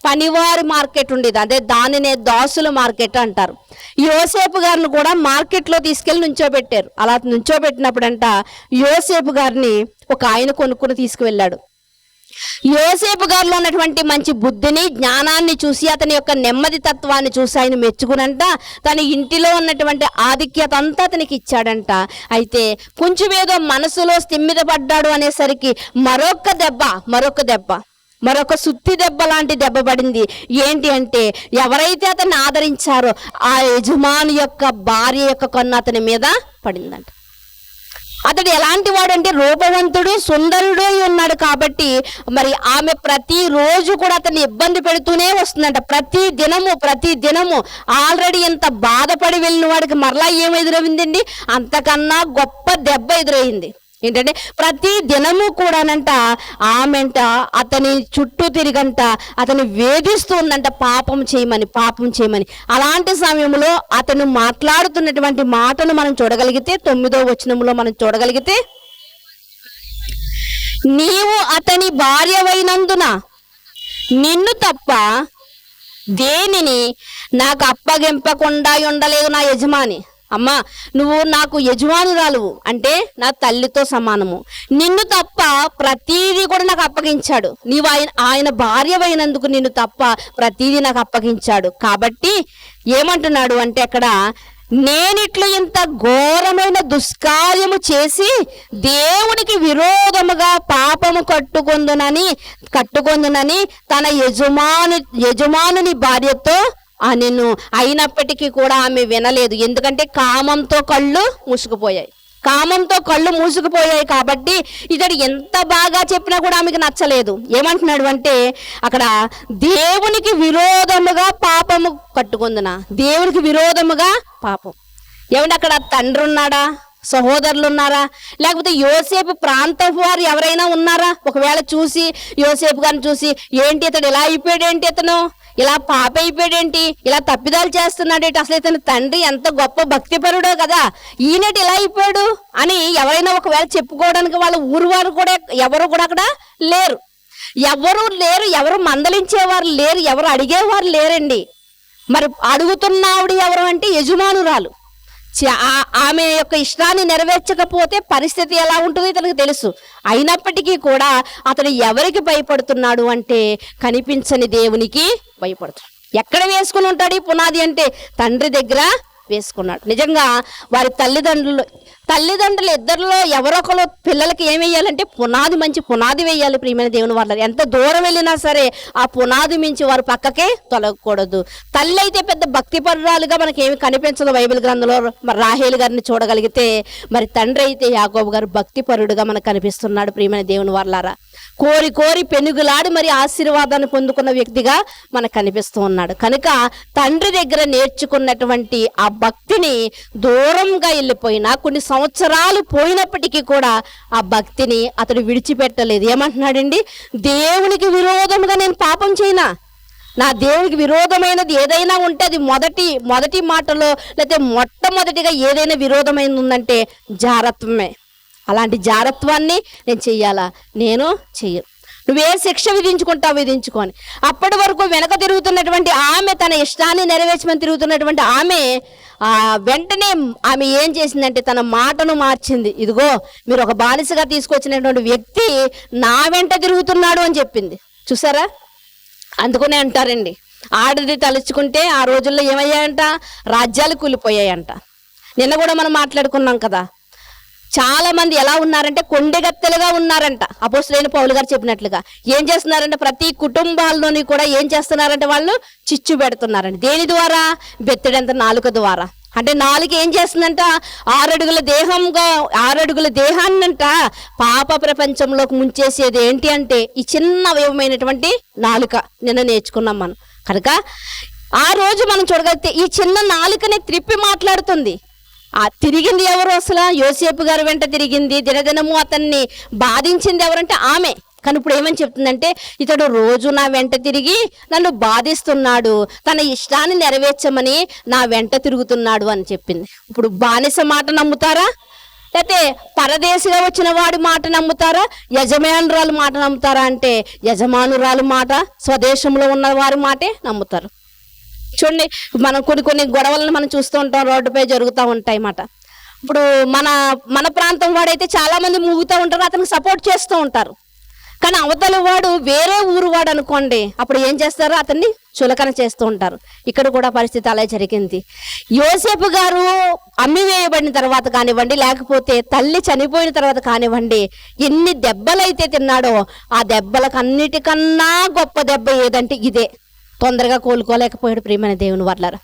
పనివారి మార్కెట్ ఉండేది. అదే దానినే దాసుల మార్కెట్ అంటారు. యోసేపు గారిని కూడా మార్కెట్లో తీసుకెళ్లి నుంచోబెట్టారు. అలా నుంచోబెట్టినప్పుడంట యోసేపు గారిని ఒక ఆయన కొనుక్కుని తీసుకువెళ్ళాడు. యోసేపు గారిలో ఉన్నటువంటి మంచి బుద్ధిని, జ్ఞానాన్ని చూసి, అతని యొక్క నెమ్మది తత్వాన్ని చూసి ఆయన మెచ్చుకునంట తన ఇంటిలో ఉన్నటువంటి ఆధిక్యత అంతా అతనికి ఇచ్చాడంట. అయితే కొంచెం ఏదో మనసులో స్థిమ్మితపడ్డాడు అనేసరికి మరొక సుత్తి దెబ్బ లాంటి దెబ్బ పడింది. ఏంటి అంటే ఎవరైతే అతన్ని ఆదరించారో ఆ యజమాని యొక్క భార్య యొక్క కన్ను అతని మీద పడిందంట. అతడు ఎలాంటి వాడంటే రూపవంతుడు, సుందరుడు ఉన్నాడు. కాబట్టి మరి ఆమె ప్రతిరోజు కూడా అతన్ని ఇబ్బంది పెడుతూనే వస్తుందంట. ప్రతి దినము ఆల్రెడీ ఎంత బాధపడి వెళ్ళిన వాడికి మరలా ఏం ఎదురైందండి? అంతకన్నా గొప్ప దెబ్బ ఎదురైంది. ఏంటంటే ప్రతి దినము కూడానంట ఆమెంట అతని చుట్టూ తిరిగంట అతని వేధిస్తూ ఉందంట, పాపం చేయమని. అలాంటి సమయంలో అతను మాట్లాడుతున్నటువంటి మాటను మనం చూడగలిగితే 9వ వచనంలో మనం చూడగలిగితే, నీవు అతని భార్యవైనందున నిన్ను తప్ప దేనిని నాకు అప్పగింపకుండా ఉండలేదు నా యజమాని. అమ్మా, నువ్వు నాకు యజమానురాలు అంటే నా తల్లితో సమానము. నిన్ను తప్ప ప్రతీది కూడా నాకు అప్పగించాడు. నీవు ఆయన భార్యవైనందుకు నిన్ను తప్ప ప్రతీది నాకు అప్పగించాడు. కాబట్టి ఏమంటున్నాడు అంటే అక్కడ, నేనిట్లు ఇంత ఘోరమైన దుష్కార్యము చేసి దేవునికి విరోధముగా పాపము కట్టుకొందునని తన యజమానుని భార్యతో అనెను. అయినప్పటికీ కూడా ఆమె వినలేదు. ఎందుకంటే కామంతో కళ్ళు మూసుకుపోయాయి కాబట్టి ఇతడు ఎంత బాగా చెప్పినా కూడా ఆమెకు నచ్చలేదు. ఏమంటున్నాడు అంటే అక్కడ దేవునికి విరోధముగా పాపము కట్టుకుందునా, దేవునికి విరోధముగా పాపం. ఏమంటే అక్కడ తండ్రి ఉన్నాడా, సహోదరులు ఉన్నారా, లేకపోతే యోసేపు ప్రాంతం వారు ఎవరైనా ఉన్నారా? ఒకవేళ చూసి యోసేపు గారిని చూసి, ఏంటి ఇతడు ఇలా అయిపోయాడేంటి, ఇతను ఇలా పాప అయిపోయాడేంటి, ఇలా తప్పిదాలు చేస్తున్నాడేంటి, అసలు ఇతని తండ్రి ఎంత గొప్ప భక్తిపరుడో కదా, ఈయనటి ఇలా అయిపోయాడు అని ఎవరైనా ఒకవేళ చెప్పుకోవడానికి వాళ్ళ ఊరు వారు కూడా ఎవరు కూడా అక్కడ లేరు. ఎవరు లేరు, ఎవరు మందలించేవారు లేరు, ఎవరు అడిగేవారు లేరండి. మరి అడుగుతున్నావుడు ఎవరు అంటే యజమానురాలు. ఆమె యొక్క ఇష్టాన్ని నెరవేర్చకపోతే పరిస్థితి ఎలా ఉంటుందో తనకు తెలుసు. అయినప్పటికీ కూడా అతడు ఎవరికి భయపడుతున్నాడు అంటే కనిపించని దేవునికి భయపడుతున్నాడు. ఎక్కడ వేసుకుని ఉంటాడు ఈ పునాది అంటే తండ్రి దగ్గర వేసుకున్నాడు. నిజంగా వారి తల్లిదండ్రులు ఇద్దరిలో ఎవరొకరు పిల్లలకి ఏం వేయాలంటే పునాది, మంచి పునాది వేయాలి. ప్రియమైన దేవుని వాళ్ళ ఎంత దూరం వెళ్ళినా సరే ఆ పునాది మించి వారు పక్కకే తొలగకూడదు. తల్లి అయితే పెద్ద భక్తిపరురాలుగా మనకి ఏమి కనిపించదు బైబిల్ గ్రంథంలో. మరి రాహేలు గారిని చూడగలిగితే మరి తండ్రి అయితే యాకోబు గారు భక్తిపరుడుగా మనకు కనిపిస్తున్నాడు. ప్రియమైన దేవుని వాళ్ళారా, కోరి కోరి పెనుగులాడి మరి ఆశీర్వాదాన్ని పొందుకున్న వ్యక్తిగా మనకు కనిపిస్తూ ఉన్నాడు. కనుక తండ్రి దగ్గర నేర్చుకున్నటువంటి ఆ భక్తిని దూరంగా వెళ్ళిపోయినా కొన్ని సంవత్సరాలు పోయినప్పటికీ కూడా ఆ భక్తిని అతడు విడిచిపెట్టలేదు. ఏమంటున్నాడండి? దేవునికి విరోధముగా నేను పాపం చేయనా, నా దేవునికి విరోధమైనది ఏదైనా ఉంటే అది మొదటి మాటలో లేకపోతే మొట్టమొదటిగా ఏదైనా విరోధమైనది ఉందంటే జారత్వమే. అలాంటి జారత్వాన్ని నేను చెయ్యాలా? నేను చెయ్యను. నువ్వే శిక్ష విధించుకుంటావు విధించుకొని. అప్పటి వరకు వెనక తిరుగుతున్నటువంటి ఆమె, తన ఇష్టాన్ని నెరవేర్చమని తిరుగుతున్నటువంటి ఆమె వెంటనే ఆమె ఏం చేసిందంటే తన మాటను మార్చింది. ఇదిగో మీరు ఒక బానిసగా తీసుకొచ్చినటువంటి వ్యక్తి నా వెంట తిరుగుతున్నాడు అని చెప్పింది. చూసారా? అందుకనే అంటారండి, ఆడది తలుచుకుంటే ఆ రోజుల్లో ఏమయ్యాయంట? రాజ్యాలు కూలిపోయాయంట. నిన్న కూడా మనం మాట్లాడుకున్నాం కదా, చాలా మంది ఎలా ఉన్నారంటే కొండెగత్తెలుగా ఉన్నారంట. అపోస్తలుడైన పౌలు గారు చెప్పినట్లుగా ఏం చేస్తున్నారంటే ప్రతి కుటుంబాల్లోని కూడా ఏం చేస్తున్నారంటే వాళ్ళు చిచ్చు పెడుతున్నారండి. దేని ద్వారా? బెత్తడంత నాలుక ద్వారా. అంటే నాలుక ఏం చేస్తుందంట? 6 అడుగుల దేహాన్నంట పాప ప్రపంచంలోకి ముంచేసేది ఏంటి అంటే ఈ చిన్న అవయవమైనటువంటి నాలుక. నిన్న నేర్చుకున్నాం మనం. కనుక ఆ రోజు మనం చూడగలిగితే ఈ చిన్న నాలుకనే త్రిప్పి మాట్లాడుతుంది. తిరిగింది ఎవరు? అసలు యోసేపు గారి వెంట తిరిగింది. దినదినము అతన్ని బాధించింది ఎవరంటే ఆమె. కానీ ఇప్పుడు ఏమని చెప్తుందంటే ఇతడు రోజు నా వెంట తిరిగి నన్ను బాధిస్తున్నాడు, తన ఇష్టాన్ని నెరవేర్చమని నా వెంట తిరుగుతున్నాడు అని చెప్పింది. ఇప్పుడు బానిస మాట నమ్ముతారా? లేకపోతే పరదేశిగా వచ్చిన వాడి మాట నమ్ముతారా? యజమానురాలు మాట నమ్ముతారా అంటే యజమానురాలు మాట, స్వదేశంలో ఉన్న వారి మాటే నమ్ముతారు. చూడండి, మనం కొన్ని గొడవలను మనం చూస్తూ ఉంటాం, రోడ్డుపై జరుగుతూ ఉంటాయి మాట. ఇప్పుడు మన ప్రాంతం వాడైతే చాలా మంది మూగుతూ ఉంటారు, అతనికి సపోర్ట్ చేస్తూ ఉంటారు. కానీ అవతల వాడు వేరే ఊరు వాడు అనుకోండి, అప్పుడు ఏం చేస్తారు? అతన్ని చులకన చేస్తూ ఉంటారు. ఇక్కడ కూడా పరిస్థితి అలా జరిగింది. యోసేపు గారు అమ్మి వేయబడిన తర్వాత కానివ్వండి, లేకపోతే తల్లి చనిపోయిన తర్వాత కానివ్వండి, ఎన్ని దెబ్బలైతే తిన్నాడో ఆ దెబ్బలకు అన్నిటికన్నా గొప్ప దెబ్బ ఏదంటే ఇదే. తొందరగా కోలుకోలేకపోయాడు. ప్రియమైన దేవుని వారలారా,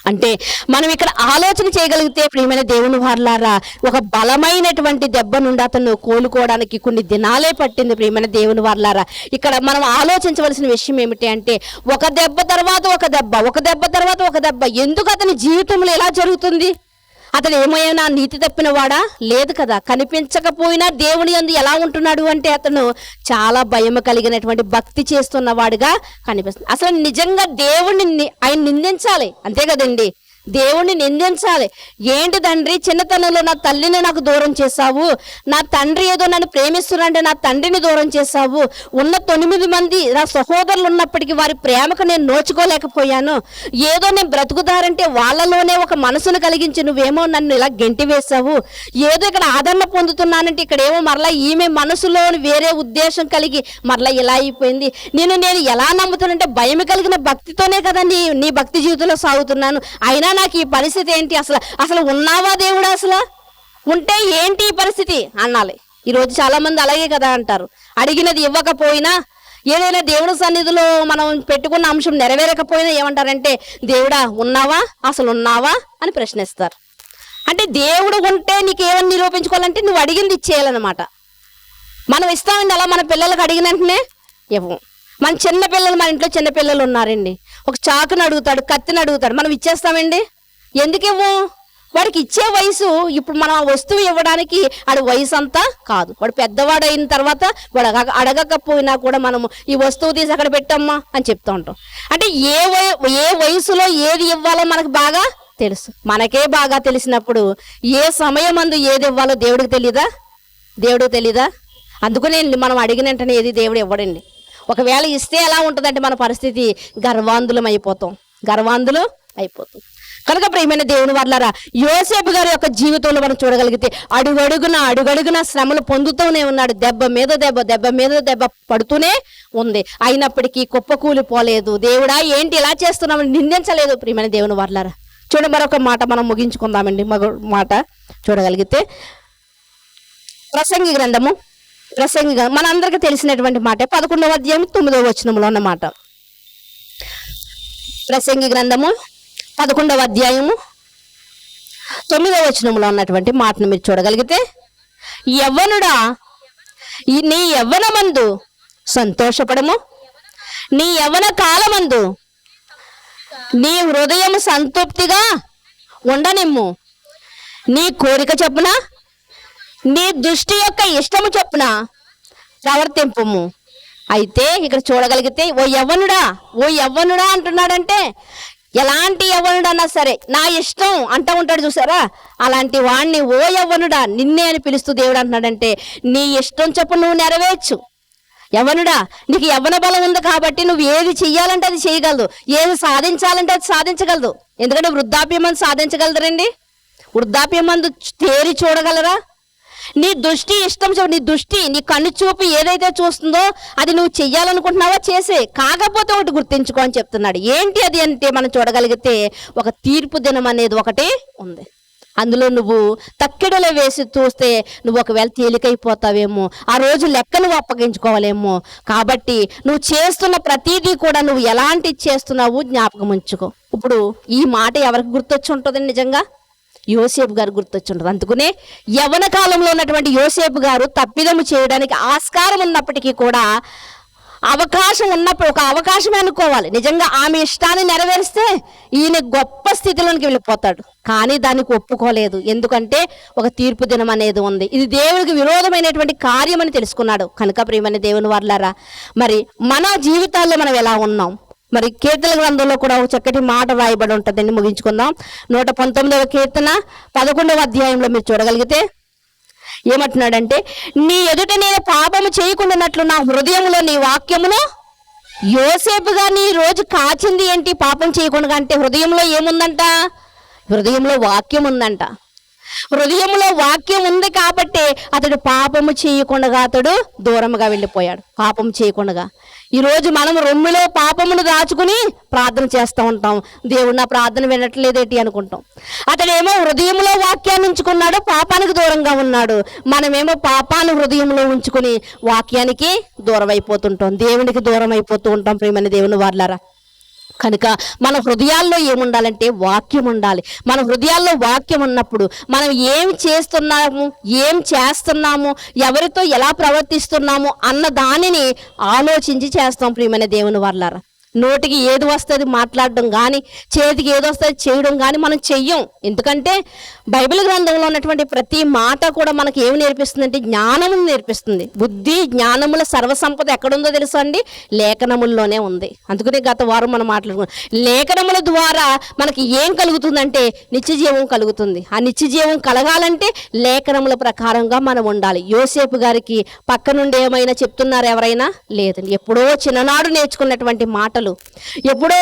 అంటే మనం ఇక్కడ ఆలోచన చేయగలిగితే ప్రియమైన దేవుని వారలారా, ఒక బలమైనటువంటి దెబ్బ నుండి అతను కోలుకోవడానికి కొన్ని దినాలే పట్టింది. ప్రియమైన దేవుని వారలారా, ఇక్కడ మనం ఆలోచించవలసిన విషయం ఏమిటి అంటే ఒక దెబ్బ తర్వాత ఒక దెబ్బ, ఒక దెబ్బ తర్వాత ఒక దెబ్బ. ఎందుకు అతని జీవితంలో ఎలా జరుగుతుంది? అతను ఏమైనా నీతి తప్పిన వాడా? లేదు కదా. కనిపించకపోయినా దేవుని యందు ఎలా ఉంటున్నాడు అంటే అతను చాలా భయం కలిగినటువంటి భక్తి చేస్తున్నవాడుగా కనిపిస్తుంది. అసలు నిజంగా దేవుణ్ణి ఆయన నిందించాలి, అంతే కదండి. దేవుణ్ణి నిందించాలి. ఏంటి తండ్రి, చిన్నతనంలో నా తల్లిని నాకు దూరం చేశావు, నా తండ్రి ఏదో నన్ను ప్రేమిస్తున్నాడంటే నా తండ్రిని దూరం చేశావు, ఉన్న 9 మంది నా సహోదరులు ఉన్నప్పటికీ వారి ప్రేమకు నేను నోచుకోలేకపోయాను, ఏదో నేను బ్రతుకుతారంటే వాళ్ళలోనే ఒక మనసును కలిగించి నువ్వేమో నన్ను ఇలా గెంటి వేశావు, ఏదో ఇక్కడ ఆదరణ పొందుతున్నానంటే ఇక్కడేమో మరలా ఈమె మనసులో వేరే ఉద్దేశం కలిగి మరలా ఇలా అయిపోయింది. నేను ఎలా నమ్ముతానంటే భయం కలిగిన భక్తితోనే కదా నీ భక్తి జీవితంలో సాగుతున్నాను, అయినా నాకు ఈ పరిస్థితి ఏంటి? అసలు ఉన్నావా దేవుడు? అసలు ఉంటే ఏంటి ఈ పరిస్థితి అనాలి. ఈరోజు చాలా మంది అలాగే కదా అంటారు. అడిగినది ఇవ్వకపోయినా, ఏదైనా దేవుడి సన్నిధిలో మనం పెట్టుకున్న అంశం నెరవేరకపోయినా ఏమంటారంటే దేవుడా ఉన్నావా, అసలు ఉన్నావా అని ప్రశ్నిస్తారు. అంటే దేవుడు ఉంటే నీకేమని నిరూపించుకోవాలంటే నువ్వు అడిగింది ఇచ్చేయాలన్నమాట. మనం ఇస్తామండి అలా మన పిల్లలకు అడిగిన వెంటనే ఇవ్వం. మన మన ఇంట్లో చిన్న పిల్లలు ఉన్నారండి, ఒక చాకుని అడుగుతాడు, కత్తిని అడుగుతాడు, మనం ఇచ్చేస్తామండి. ఎందుకు ఇవ్వం? వాడికి ఇచ్చే వయసు ఇప్పుడు మనం ఆ వస్తువు ఇవ్వడానికి వాడి వయసు అంతా కాదు. వాడు పెద్దవాడు అయిన తర్వాత వాడు అడగకపోయినా కూడా మనము ఈ వస్తువు తీసి అక్కడ పెట్టమ్మా అని చెప్తూ ఉంటాం. అంటే ఏ వయసులో ఏది ఇవ్వాలో మనకు బాగా తెలుసు. మనకే బాగా తెలిసినప్పుడు ఏ సమయం అందు ఏది ఇవ్వాలో దేవుడికి తెలీదా? అందుకనే మనం అడిగిన వెంటనే ఏది దేవుడు ఇవ్వడండి. ఒకవేళ ఇస్తే ఎలా ఉంటుందంటే మన పరిస్థితి గర్వాంధులం అయిపోతాం. కనుక ప్రియమైన దేవుని వాళ్ళారా, యోసేపు గారి యొక్క జీవితంలో మనం చూడగలిగితే అడుగడుగున శ్రమలు పొందుతూనే ఉన్నాడు. దెబ్బ మీద దెబ్బ పడుతూనే ఉంది. అయినప్పటికీ కుప్పకూలిపోలేదు. దేవుడా ఏంటి ఇలా చేస్తున్నామని నిందించలేదు. ప్రియమైన దేవుని వాళ్ళారా, చూడండి మరొక మాట మనం ముగించుకుందామండి. మాట చూడగలిగితే ప్రసంగి గ్రంథము మనందరికీ తెలిసినటువంటి మాట 11వ అధ్యాయం 9వ వచనంలో ఉన్నమాట. ప్రసంగి గ్రంథము 11వ అధ్యాయము 9వ వచనంలో ఉన్నటువంటి మాటను మీరు చూడగలిగితే, యవ్వనుడా నీ యవ్వనమందు సంతోషపడము, నీ యవ్వన కాలమందు నీ హృదయం సంతృప్తిగా ఉండనిమ్ము, నీ కోరిక చొప్పున నీ దృష్టి యొక్క ఇష్టము చొప్పున ప్రవర్తింపము. అయితే ఇక్కడ చూడగలిగితే ఓ యవ్వనుడా అంటున్నాడంటే, ఎలాంటి యవ్వనుడన్నా సరే నా ఇష్టం అంటూ ఉంటాడు చూసారా, అలాంటి వాణ్ణి ఓ యవ్వనుడా నిన్నే అని పిలుస్తూ దేవుడు అంటున్నాడంటే, నీ ఇష్టం చొప్పున నువ్వు నెరవేర్చు. యవ్వనుడా, నీకు యవ్వన బలం ఉంది కాబట్టి నువ్వు ఏది చెయ్యాలంటే అది చేయగలదు, ఏది సాధించాలంటే అది సాధించగలదు. ఎందుకంటే వృద్ధాప్యం మందు సాధించగలరండి? వృద్ధాప్యం మందు తేరి చూడగలరా? నీ దృష్టి ఇష్టం నీ కన్ను చూపు ఏదైతే చూస్తుందో అది నువ్వు చెయ్యాలనుకుంటున్నావో చేసే. కాకపోతే ఒకటి గుర్తించుకో అని చెప్తున్నాడు. ఏంటి అది అంటే మనం చూడగలిగితే ఒక తీర్పు దినం అనేది ఒకటి ఉంది. అందులో నువ్వు తక్కెడలో వేసి చూస్తే నువ్వు ఒకవేళ తేలికైపోతావేమో, ఆ రోజు లెక్క నువ్వు అప్పగించుకోవాలేమో. కాబట్టి నువ్వు చేస్తున్న ప్రతిదీ కూడా నువ్వు ఎలాంటి చేస్తున్నావు జ్ఞాపకం ఉంచుకో. ఇప్పుడు ఈ మాట ఎవరికి గుర్తొచ్చి ఉంటుందండి? నిజంగా యోసేపు గారు గుర్తొచ్చి ఉంటుంది. అందుకనే యవ్వన కాలంలో ఉన్నటువంటి యోసేపు గారు తప్పిదము చేయడానికి ఆస్కారం ఉన్నప్పటికీ కూడా అవకాశం ఉన్నప్పుడు ఒక అవకాశమే అనుకోవాలి. నిజంగా ఆమె ఇష్టాన్ని నెరవేరిస్తే ఈయన గొప్ప స్థితిలోనికి వెళ్ళిపోతాడు. కానీ దానికి ఒప్పుకోలేదు. ఎందుకంటే ఒక తీర్పు దినం అనేది ఉంది. ఇది దేవుడికి విరోధమైనటువంటి కార్యం అని తెలుసుకున్నాడు. కనుక ప్రియమైన దేవుని వాళ్ళారా, మరి మన జీవితాల్లో మనం ఎలా ఉన్నాం? మరి కీర్తన గ్రంథంలో కూడా ఒక చక్కటి మాట రాయబడి ఉంటుందండి. ముగించుకుందాం. 119వ కీర్తన 11వ అధ్యాయంలో మీరు చూడగలిగితే ఏమంటున్నాడంటే, నీ ఎదుట నేను పాపము చేయకుండానట్లు నా హృదయంలో నీ వాక్యమును. యోసేపుగా నీ రోజు కాచింది ఏంటి? పాపం చేయకుండా. అంటే హృదయంలో ఏముందంట? హృదయంలో వాక్యం ఉందంట. హృదయంలో వాక్యం ఉంది కాబట్టి అతడు పాపము చేయకుండా అతడు దూరముగా వెళ్ళిపోయాడు. పాపం చేయకుండా. ఈరోజు మనం రొమ్ములో పాపమును దాచుకుని ప్రార్థన చేస్తూ ఉంటాం. దేవుడు నా ప్రార్థన వినట్లేదేంటి అనుకుంటాం. అతడేమో హృదయంలో వాక్యాన్ని ఉంచుకున్నాడు, పాపానికి దూరంగా ఉన్నాడు. మనమేమో పాపాన్ని హృదయంలో ఉంచుకుని వాక్యానికి దూరం అయిపోతుంటాం, దేవునికి దూరం అయిపోతూ ఉంటాం. ప్రియమైన దేవుని వాళ్ళారా, కనుక మన హృదయాల్లో ఏముండాలంటే వాక్యం ఉండాలి. మన హృదయాల్లో వాక్యం ఉన్నప్పుడు మనం ఏం చేస్తున్నాము, ఎవరితో ఎలా ప్రవర్తిస్తున్నాము అన్న దానిని ఆలోచించి చేస్తాం. ప్రియమైన దేవుని వాళ్ళారా, నోటికి ఏది వస్తుంది మాట్లాడడం కానీ, చేతికి ఏది వస్తుంది చేయడం కానీ మనం చెయ్యం. ఎందుకంటే బైబిల్ గ్రంథంలో ఉన్నటువంటి ప్రతి మాట కూడా మనకి ఏమి నేర్పిస్తుందంటే జ్ఞానమును నేర్పిస్తుంది. బుద్ధి జ్ఞానముల సర్వసంపద ఎక్కడుందో తెలుసా అండి? లేఖనముల్లోనే ఉంది. అందుకనే గత వారం మనం మాట్లాడుకున్నాం. లేఖనముల ద్వారా మనకి ఏం కలుగుతుందంటే నిత్యజీవం కలుగుతుంది. ఆ నిత్యజీవం కలగాలంటే లేఖనముల ప్రకారంగా మనం ఉండాలి. యోసేపు గారికి పక్క నుండి ఏమైనా చెప్తున్నారు ఎవరైనా? లేదండి. ఎప్పుడో చిన్ననాడు నేర్చుకున్నటువంటి మాటలు, ఎప్పుడో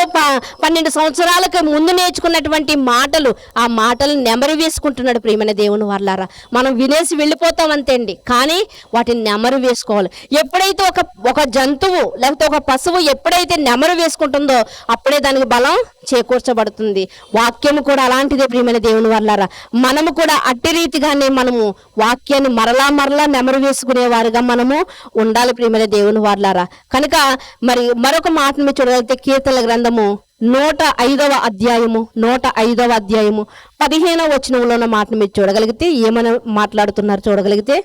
12 సంవత్సరాలకు ముందు నేర్చుకున్నటువంటి మాటలు, ఆ మాటలు నెమరు వేసుకుంటున్నాడు. ప్రియమైన దేవుని వాళ్ళారా, మనం వినేసి వెళ్ళిపోతాం అంతే అండి. కానీ వాటిని నెమరు వేసుకోవాలి. ఎప్పుడైతే ఒక జంతువు లేకపోతే ఒక పశువు ఎప్పుడైతే నెమరు వేసుకుంటుందో అప్పుడే దానికి బలం చేకూర్చబడుతుంది. వాక్యము కూడా అలాంటిదే. ప్రియమైన దేవుని వాళ్ళారా, మనము కూడా అట్టి రీతిగానే మనము వాక్యాన్ని మరలా నెమరు వేసుకునే వారిగా మనము ఉండాలి. ప్రియమైన దేవుని వాళ్ళారా, కనుక మరి మరొక మాటను చూడగలిగితే కీర్తనల గ్రంథము 105వ అధ్యాయము 15వ వచనంలో ఉన్న మాటను మీరు చూడగలిగితే ఏమని మాట్లాడుతున్నారు చూడగలిగితే,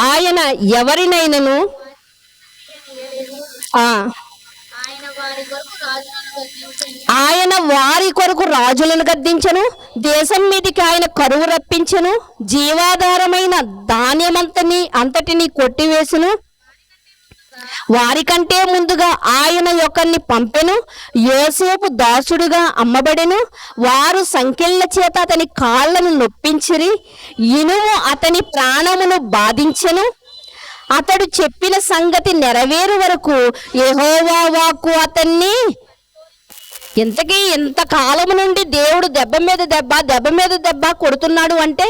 ఆయన ఎవరినైనను ఆయన వారి కొరకు రాజులను గద్దించెను, దేశం మీదికి ఆయన కరువు రప్పించెను, జీవాధారమైన ధాన్యమంతటిని కొట్టివేసును, వారికంటే ముందుగా ఆయన యొక్కని పంపెను. యోసేపు దాసుడుగా అమ్మబడెను. వారు సంకెళ్ల చేత అతని కాళ్లను నొప్పించిరి. ఇనుము అతని ప్రాణమును బాధించెను. అతడు చెప్పిన సంగతి నెరవేరు వరకు యెహోవా వాక్కు అతన్ని. ఇంతకీ ఇంత కాలము నుండి దేవుడు దెబ్బ మీద దెబ్బ కొడుతున్నాడు అంటే,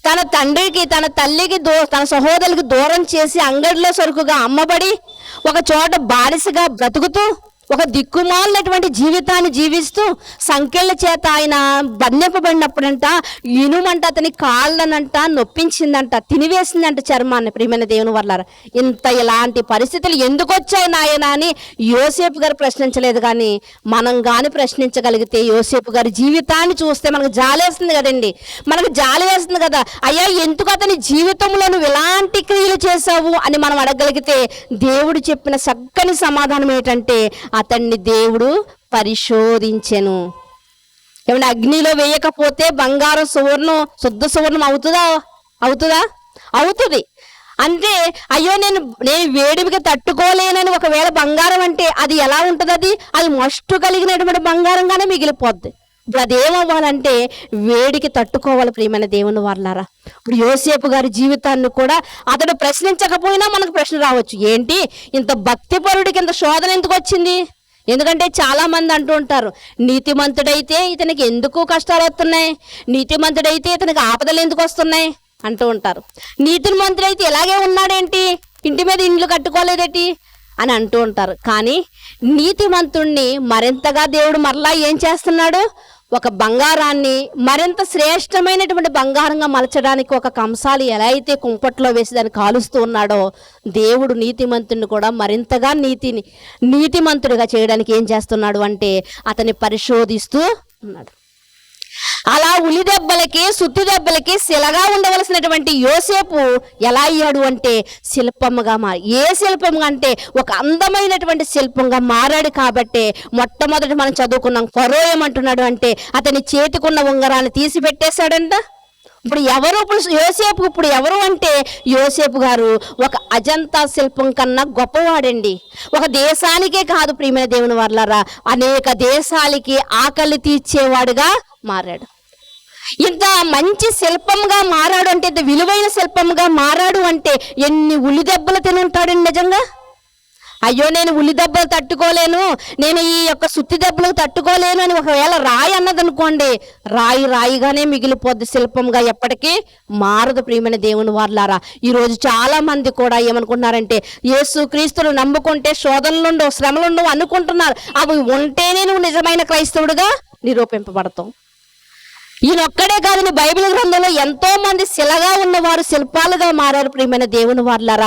తన తండ్రికి తన తల్లికి తన సహోదరులకు దూరం చేసి అంగడిలో సరుకుగా అమ్మబడి ఒక చోట బానిసగా బ్రతుకుతూ ఒక దిక్కుమాలినటువంటి జీవితాన్ని జీవిస్తూ సంకెళ్ళ చేత ఆయన బంధింపబడినప్పుడంట ఇనుమంట అతని కాళ్ళనంట నొప్పించిందంట, తినివేసిందంట చర్మాన్ని. ప్రియమైన దేవుని వల్లారా, ఇలాంటి పరిస్థితులు ఎందుకు వచ్చాయి నాయన అని యోసేపు గారు ప్రశ్నించలేదు. కానీ మనం కానీ ప్రశ్నించగలిగితే యోసేపు గారి జీవితాన్ని చూస్తే మనకు జాలేస్తుంది కదండి. మనకు జాలి వేస్తుంది కదా, అయ్యా ఎందుకు అతని జీవితంలో నువ్వు ఇలాంటి క్రియలు చేశావు అని మనం అడగలిగితే దేవుడు చెప్పిన చక్కని సమాధానం ఏంటంటే, అతన్ని దేవుడు పరిశోధించెను. ఏమన్నా అగ్నిలో వేయకపోతే బంగారం శుద్ధ సువర్ణం అవుతుందా? అవుతుంది. అంటే అయ్యో నేను వేడిమికి తట్టుకోలేనని ఒకవేళ బంగారం అంటే అది ఎలా ఉంటుంది? అది మస్టు కలిగినటువంటి బంగారంగానే మిగిలిపోద్ది. ఇప్పుడు అదేమవ్వాలంటే వేడికి తట్టుకోవాలి. ప్రియమైన దేవుని వాళ్ళారా, ఇప్పుడు యోసేపు గారి జీవితాన్ని కూడా అతడు ప్రశ్నించకపోయినా మనకు ప్రశ్న రావచ్చు, ఏంటి ఇంత భక్తిపరుడికి ఇంత శోధన ఎందుకు వచ్చింది? ఎందుకంటే చాలా మంది అంటూ ఉంటారు, నీతిమంతుడైతే ఇతనికి ఎందుకు కష్టాలు వస్తున్నాయి, నీతిమంతుడైతే ఇతనికి ఆపదలు ఎందుకు వస్తున్నాయి అంటూ ఉంటారు. నీతిమంతుడైతే ఇలాగే ఉన్నాడేంటి, ఇంటి మీద ఇండ్లు కట్టుకోలేదేంటి అని అంటూ ఉంటారు. కానీ నీతిమంతుణ్ణి మరింతగా దేవుడు మరలా ఏం చేస్తున్నాడు? ఒక బంగారాన్ని మరింత శ్రేష్టమైనటువంటి బంగారంగా మలచడానికి ఒక కంసాలి ఎలా అయితే కుంపట్లో వేసి దాన్ని కాలుస్తూ ఉన్నాడో, దేవుడు నీతిమంతుడిని కూడా మరింతగా నీతిమంతుడిగా చేయడానికి ఏం చేస్తున్నాడు అంటే అతన్ని పరిశోధిస్తూ ఉన్నాడు. అలా ఉలి దెబ్బలకి సుత్తి దెబ్బలకి శిలగా ఉండవలసినటువంటి యోసేపు ఎలా అయ్యాడు అంటే శిల్పముగా ఏ శిల్పంగా అంటే ఒక అందమైనటువంటి శిల్పంగా మారాడు. కాబట్టి మొట్టమొదటి మనం చదువుకున్నాం, ఫరో ఏమంటున్నాడు అంటే అతని చేతికున్న ఉంగరాన్ని తీసి పెట్టేశాడంట. ఇప్పుడు యోసేపు ఇప్పుడు ఎవరు అంటే యోసేపు గారు ఒక అజంతా శిల్పం కన్నా గొప్పవాడండి. ఒక దేశానికే కాదు ప్రియమైన దేవుని వాళ్ళారా, అనేక దేశాలకి ఆకలి తీర్చేవాడుగా మారాడు. ఇంత మంచి శిల్పంగా మారాడు అంటే, ఇంత విలువైన శిల్పంగా మారాడు అంటే ఎన్ని ఉలి దెబ్బలు తినుంటాడండి నిజంగా. అయ్యో నేను ఉలి దెబ్బలు తట్టుకోలేను, నేను ఈ యొక్క సుత్తి దెబ్బలకు తట్టుకోలేను అని ఒకవేళ రాయి అన్నదనుకోండి, రాయిగానే మిగిలిపోద్ది, శిల్పంగా ఎప్పటికీ మారదు. ప్రియమైన దేవుని వారలారా, ఈరోజు చాలా మంది కూడా ఏమనుకుంటున్నారంటే యేసు క్రీస్తును నమ్ముకుంటే శోధనలుండవు శ్రమలుండవు అనుకుంటున్నారు. అవి ఉంటేనే నువ్వు నిజమైన క్రైస్తవుడిగా నిరూపింపబడతావు. ఈయనొక్కడే కాదు, నీ బైబిల్ గ్రంథంలో ఎంతో మంది శిలగా ఉన్నవారు శిల్పాలుగా మారారు. ప్రియమైన దేవుని వారలారా,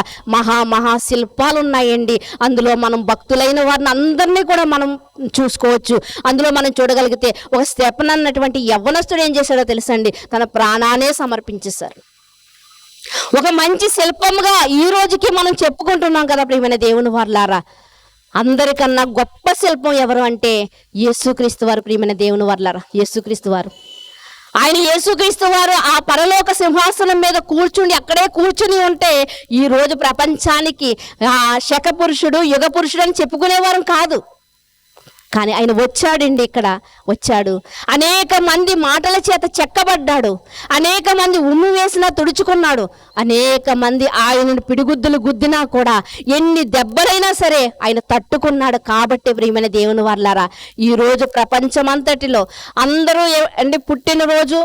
మహా శిల్పాలు ఉన్నాయండి. అందులో మనం భక్తులైన వారిని అందరినీ కూడా మనం చూసుకోవచ్చు. అందులో మనం చూడగలిగితే ఒక స్టెఫెను అన్నటువంటి యవ్వనస్తుడు ఏం చేశాడో తెలుసండి, తన ప్రాణానే సమర్పించేశారు. ఒక మంచి శిల్పముగా ఈ రోజుకి మనం చెప్పుకుంటున్నాం కదా ప్రియమైన దేవుని వారలారా. అందరికన్నా గొప్ప శిల్పం ఎవరు అంటే యేసుక్రీస్తు వారు. ప్రియమైన దేవుని వారలారా, యేసుక్రీస్తు వారు, ఆయన యేసుక్రీస్తు వారు ఆ పరలోక సింహాసనం మీద అక్కడే కూర్చుని ఉంటే ఈ రోజు ప్రపంచానికి శక పురుషుడు యుగ పురుషుడు అని చెప్పుకునేవారు కాదు. కానీ ఆయన వచ్చాడండి, ఇక్కడ వచ్చాడు. అనేక మంది మాటల చేత చెక్కబడ్డాడు, అనేక మంది ఉమ్మి వేసినా తుడుచుకున్నాడు, అనేక మంది ఆయనను పిడిగుద్దులు గుద్దినా కూడా ఎన్ని దెబ్బలైనా సరే ఆయన తట్టుకున్నాడు. కాబట్టి ప్రియమైన దేవుని వారలారా, ఈరోజు ప్రపంచమంతటిలో అందరూ పుట్టినరోజు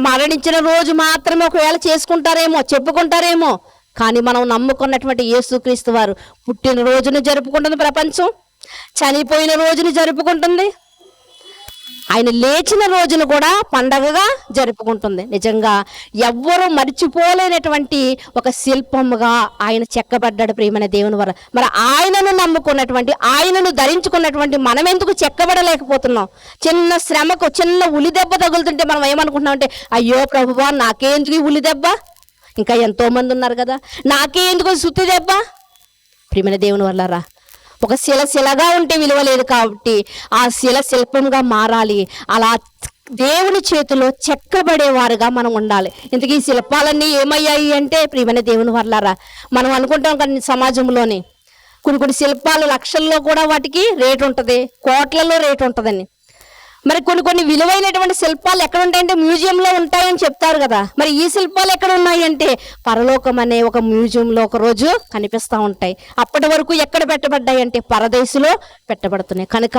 మరణించిన రోజు మాత్రమే ఒకవేళ చేసుకుంటారేమో, చెప్పుకుంటారేమో. కానీ మనం నమ్ముకున్నటువంటి యేసుక్రీస్తు వారు పుట్టినరోజును జరుపుకుంటుంది ప్రపంచం, చనిపోయిన రోజును జరుపుకుంటుంది, ఆయన లేచిన రోజును కూడా పండగగా జరుపుకుంటుంది. నిజంగా ఎవ్వరూ మర్చిపోలేనటువంటి ఒక శిల్పముగా ఆయన చెక్కబడ్డాడు ప్రియమైన దేవుని వారు. మరి ఆయనను నమ్ముకున్నటువంటి ఆయనను ధరించుకున్నటువంటి మనం ఎందుకు చెక్కబడలేకపోతున్నాం? చిన్న శ్రమకు చిన్న ఉలి దెబ్బ తగులుతుంటే మనం ఏమనుకుంటున్నాం అంటే, అయ్యో ప్రభువా నాకే ఎందుకు ఈ ఉలి దెబ్బ, ఇంకా ఎంతో మంది ఉన్నారు కదా, నాకే ఎందుకు సుత్తి దెబ్బ. ప్రియమైన దేవుని వల్లరా, ఒక శిలగా ఉంటే విలువ లేదు కాబట్టి ఆ శిల్పంగా మారాలి. అలా దేవుని చేతిలో చెక్కబడేవారుగా మనం ఉండాలి. ఇంతకీ ఈ శిల్పాలన్నీ ఏమయ్యాయి అంటే ప్రియమైన దేవుని వర్లారా, మనం అనుకుంటాం కానీ సమాజంలోని కొన్ని శిల్పాలు లక్షల్లో కూడా వాటికి రేటు ఉంటుంది, కోట్లలో రేటు ఉంటుందని. మరి కొన్ని విలువైనటువంటి శిల్పాలు ఎక్కడ ఉంటాయంటే మ్యూజియంలో ఉంటాయని చెప్తారు కదా. మరి ఈ శిల్పాలు ఎక్కడ ఉన్నాయంటే పరలోకం అనే ఒక మ్యూజియంలో ఒక రోజు కనిపిస్తూ ఉంటాయి. అప్పటి వరకు ఎక్కడ పెట్టబడ్డాయి అంటే పరదేశంలో పెట్టబడుతున్నాయి. కనుక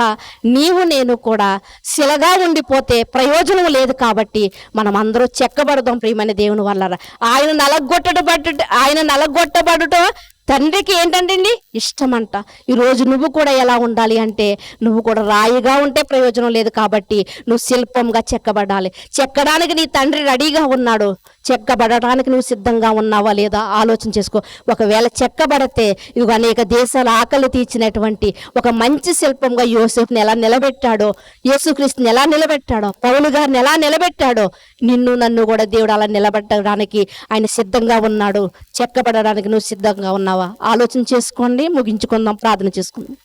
నీవు నేను కూడా శిలగా ఉండిపోతే ప్రయోజనం లేదు. కాబట్టి మనం అందరూ చెక్కబడదాం ప్రియమైన దేవుని వల్ల. ఆయన నలగొట్టబడుట తండ్రికి ఏంటంటే ఇష్టమంట. ఈరోజు నువ్వు కూడా ఎలా ఉండాలి అంటే నువ్వు కూడా రాయిగా ఉంటే ప్రయోజనం లేదు. కాబట్టి నువ్వు శిల్పంగా చెక్కబడాలి. చెక్కడానికి నీ తండ్రి రెడీగా ఉన్నాడు. చెక్కబడటానికి నువ్వు సిద్ధంగా ఉన్నావా లేదా ఆలోచన చేసుకో. ఒకవేళ చెక్కబడితే ఇవి అనేక దేశాల ఆకలి తీర్చినటువంటి ఒక మంచి శిల్పంగా యోసేపుని ఎలా నిలబెట్టాడో, యేసుక్రీస్తుని ఎలా నిలబెట్టాడో, పౌలు గారిని ఎలా నిలబెట్టాడో, నిన్ను నన్ను కూడా దేవుడు అలా నిలబెట్టడానికి ఆయన సిద్ధంగా ఉన్నాడు. చెక్కబడడానికి నువ్వు సిద్ధంగా ఉన్నావా ఆలోచన చేసుకోండి. ముగించుకుందాం, ప్రార్థన చేసుకుందాం.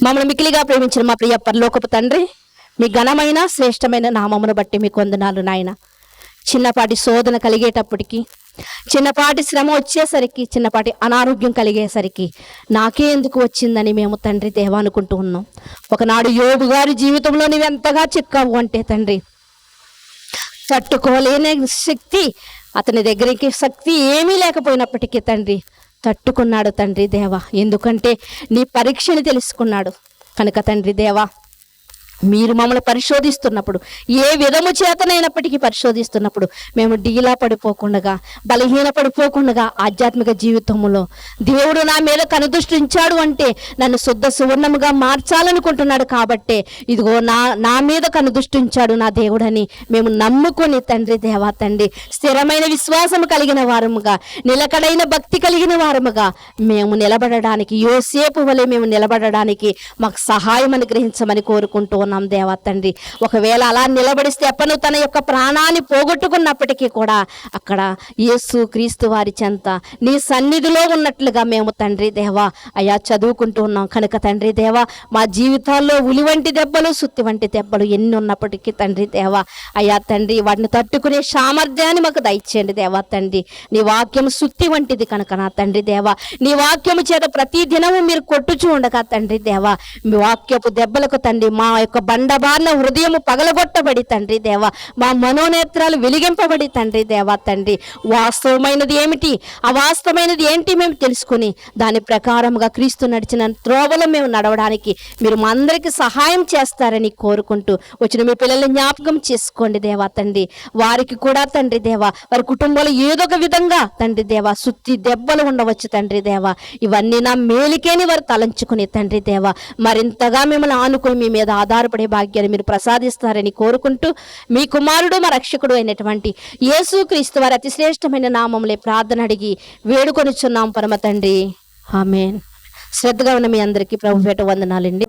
మమ్మల్ని మిక్కిలిగా ప్రేమించిన మా ప్రియ పరలోకపు తండ్రి, మీ ఘనమైన శ్రేష్టమైన నామమును బట్టి మీకు వందనాలు నాయన. చిన్నపాటి శోధన కలిగేటప్పటికి, చిన్నపాటి శ్రమ వచ్చేసరికి, చిన్నపాటి అనారోగ్యం కలిగేసరికి నాకే ఎందుకు వచ్చిందని మేము తండ్రి దేవా అనుకుంటూ ఉన్నాం. ఒకనాడు యోబు గారి జీవితంలో నువ్వు ఎంతగా చిక్కావు అంటే తండ్రి, తట్టుకోలేని శక్తి అతని దగ్గరికి శక్తి ఏమీ లేకపోయినప్పటికీ తండ్రి తట్టుకున్నాడు తండ్రి దేవా. ఎందుకంటే నీ పరీక్షని తెలుసుకున్నాడు కనుక తండ్రి దేవా, మీరు మమ్మల్ని పరిశోధిస్తున్నప్పుడు, ఏ విధము చేతనైనప్పటికీ పరిశోధిస్తున్నప్పుడు మేము డీలా పడిపోకుండా, బలహీన పడిపోకుండా ఆధ్యాత్మిక జీవితంలో దేవుడు నా మీద కనుదృష్టించాడు అంటే నన్ను శుద్ధ సువర్ణముగా మార్చాలనుకుంటున్నాడు. కాబట్టే ఇదిగో నా మీద కనుదృష్టించాడు నా దేవుడని మేము నమ్ముకొని తండ్రి దేవా తండ్రి స్థిరమైన విశ్వాసం కలిగిన వారముగా, నిలకడైన భక్తి కలిగిన వారముగా మేము నిలబడడానికి, యోసేపు వలె మేము నిలబడడానికి మాకు సహాయం అనుగ్రహించమని కోరుకుంటూ ఉన్నాం దేవా తండ్రి. ఒకవేళ అలా నిలబడి స్టెఫను తన యొక్క ప్రాణాన్ని పోగొట్టుకున్నప్పటికీ కూడా అక్కడ యేసు క్రీస్తు వారి చెంత నీ సన్నిధిలో ఉన్నట్లుగా మేము తండ్రి దేవా అయ్యా చదువుకుంటూ ఉన్నాం. కనుక తండ్రి దేవా మా జీవితాల్లో ఉలి వంటి దెబ్బలు, సుత్తి వంటి దెబ్బలు ఎన్ని ఉన్నప్పటికీ తండ్రి దేవా అయ్యా తండ్రి వాటిని తట్టుకునే సామర్థ్యాన్ని మాకు దయచేయండి దేవా తండ్రి. నీ వాక్యం సుత్తి వంటిది కనుక నా తండ్రి దేవా నీ వాక్యము చేత ప్రతి దినము మీరు కొట్టుచూ ఉండగా తండ్రి దేవా మీ వాక్యపు దెబ్బలకు తండ్రి మా యొక్క బండబారిన హృదయము పగలగొట్టబడి తండ్రి దేవా మా మనోనేత్రాలు వెలిగింపబడి తండ్రి దేవా తండ్రి వాస్తవమైనది ఏమిటి, అవాస్తవమైనది ఏంటి మేము తెలుసుకుని దాని ప్రకారముగా క్రీస్తు నడిచిన త్రోవలో మేము నడవడానికి మీరు మా అందరికీ సహాయం చేస్తారని కోరుకుంటూ వచ్చిన మీ పిల్లల్ని జ్ఞాపకం చేసుకోండి దేవా తండ్రి. వారికి కూడా తండ్రి దేవా వారి కుటుంబంలో ఏదో ఒక విధంగా తండ్రి దేవా సుత్తి దెబ్బలు ఉండవచ్చు తండ్రి దేవా. ఇవన్నీ నా మేలుకేని వారు తలంచుకుని తండ్రి దేవా మరింతగా మిమ్మల్ని ఆనుకుని మీ మీద ఆధారపడే భాగ్యాన్ని మీరు ప్రసాదిస్తారని కోరుకుంటూ మీ కుమారుడు మా రక్షకుడు అయినటువంటి యేసు క్రీస్తు వారి అతి శ్రేష్టమైన నామములే ప్రార్థన అడిగి వేడుకొనిచున్నాం పరమ తండ్రి, ఆమేన్. శ్రద్ధగా ఉన్న మీ అందరికీ ప్రభు పేట వందనాలండి.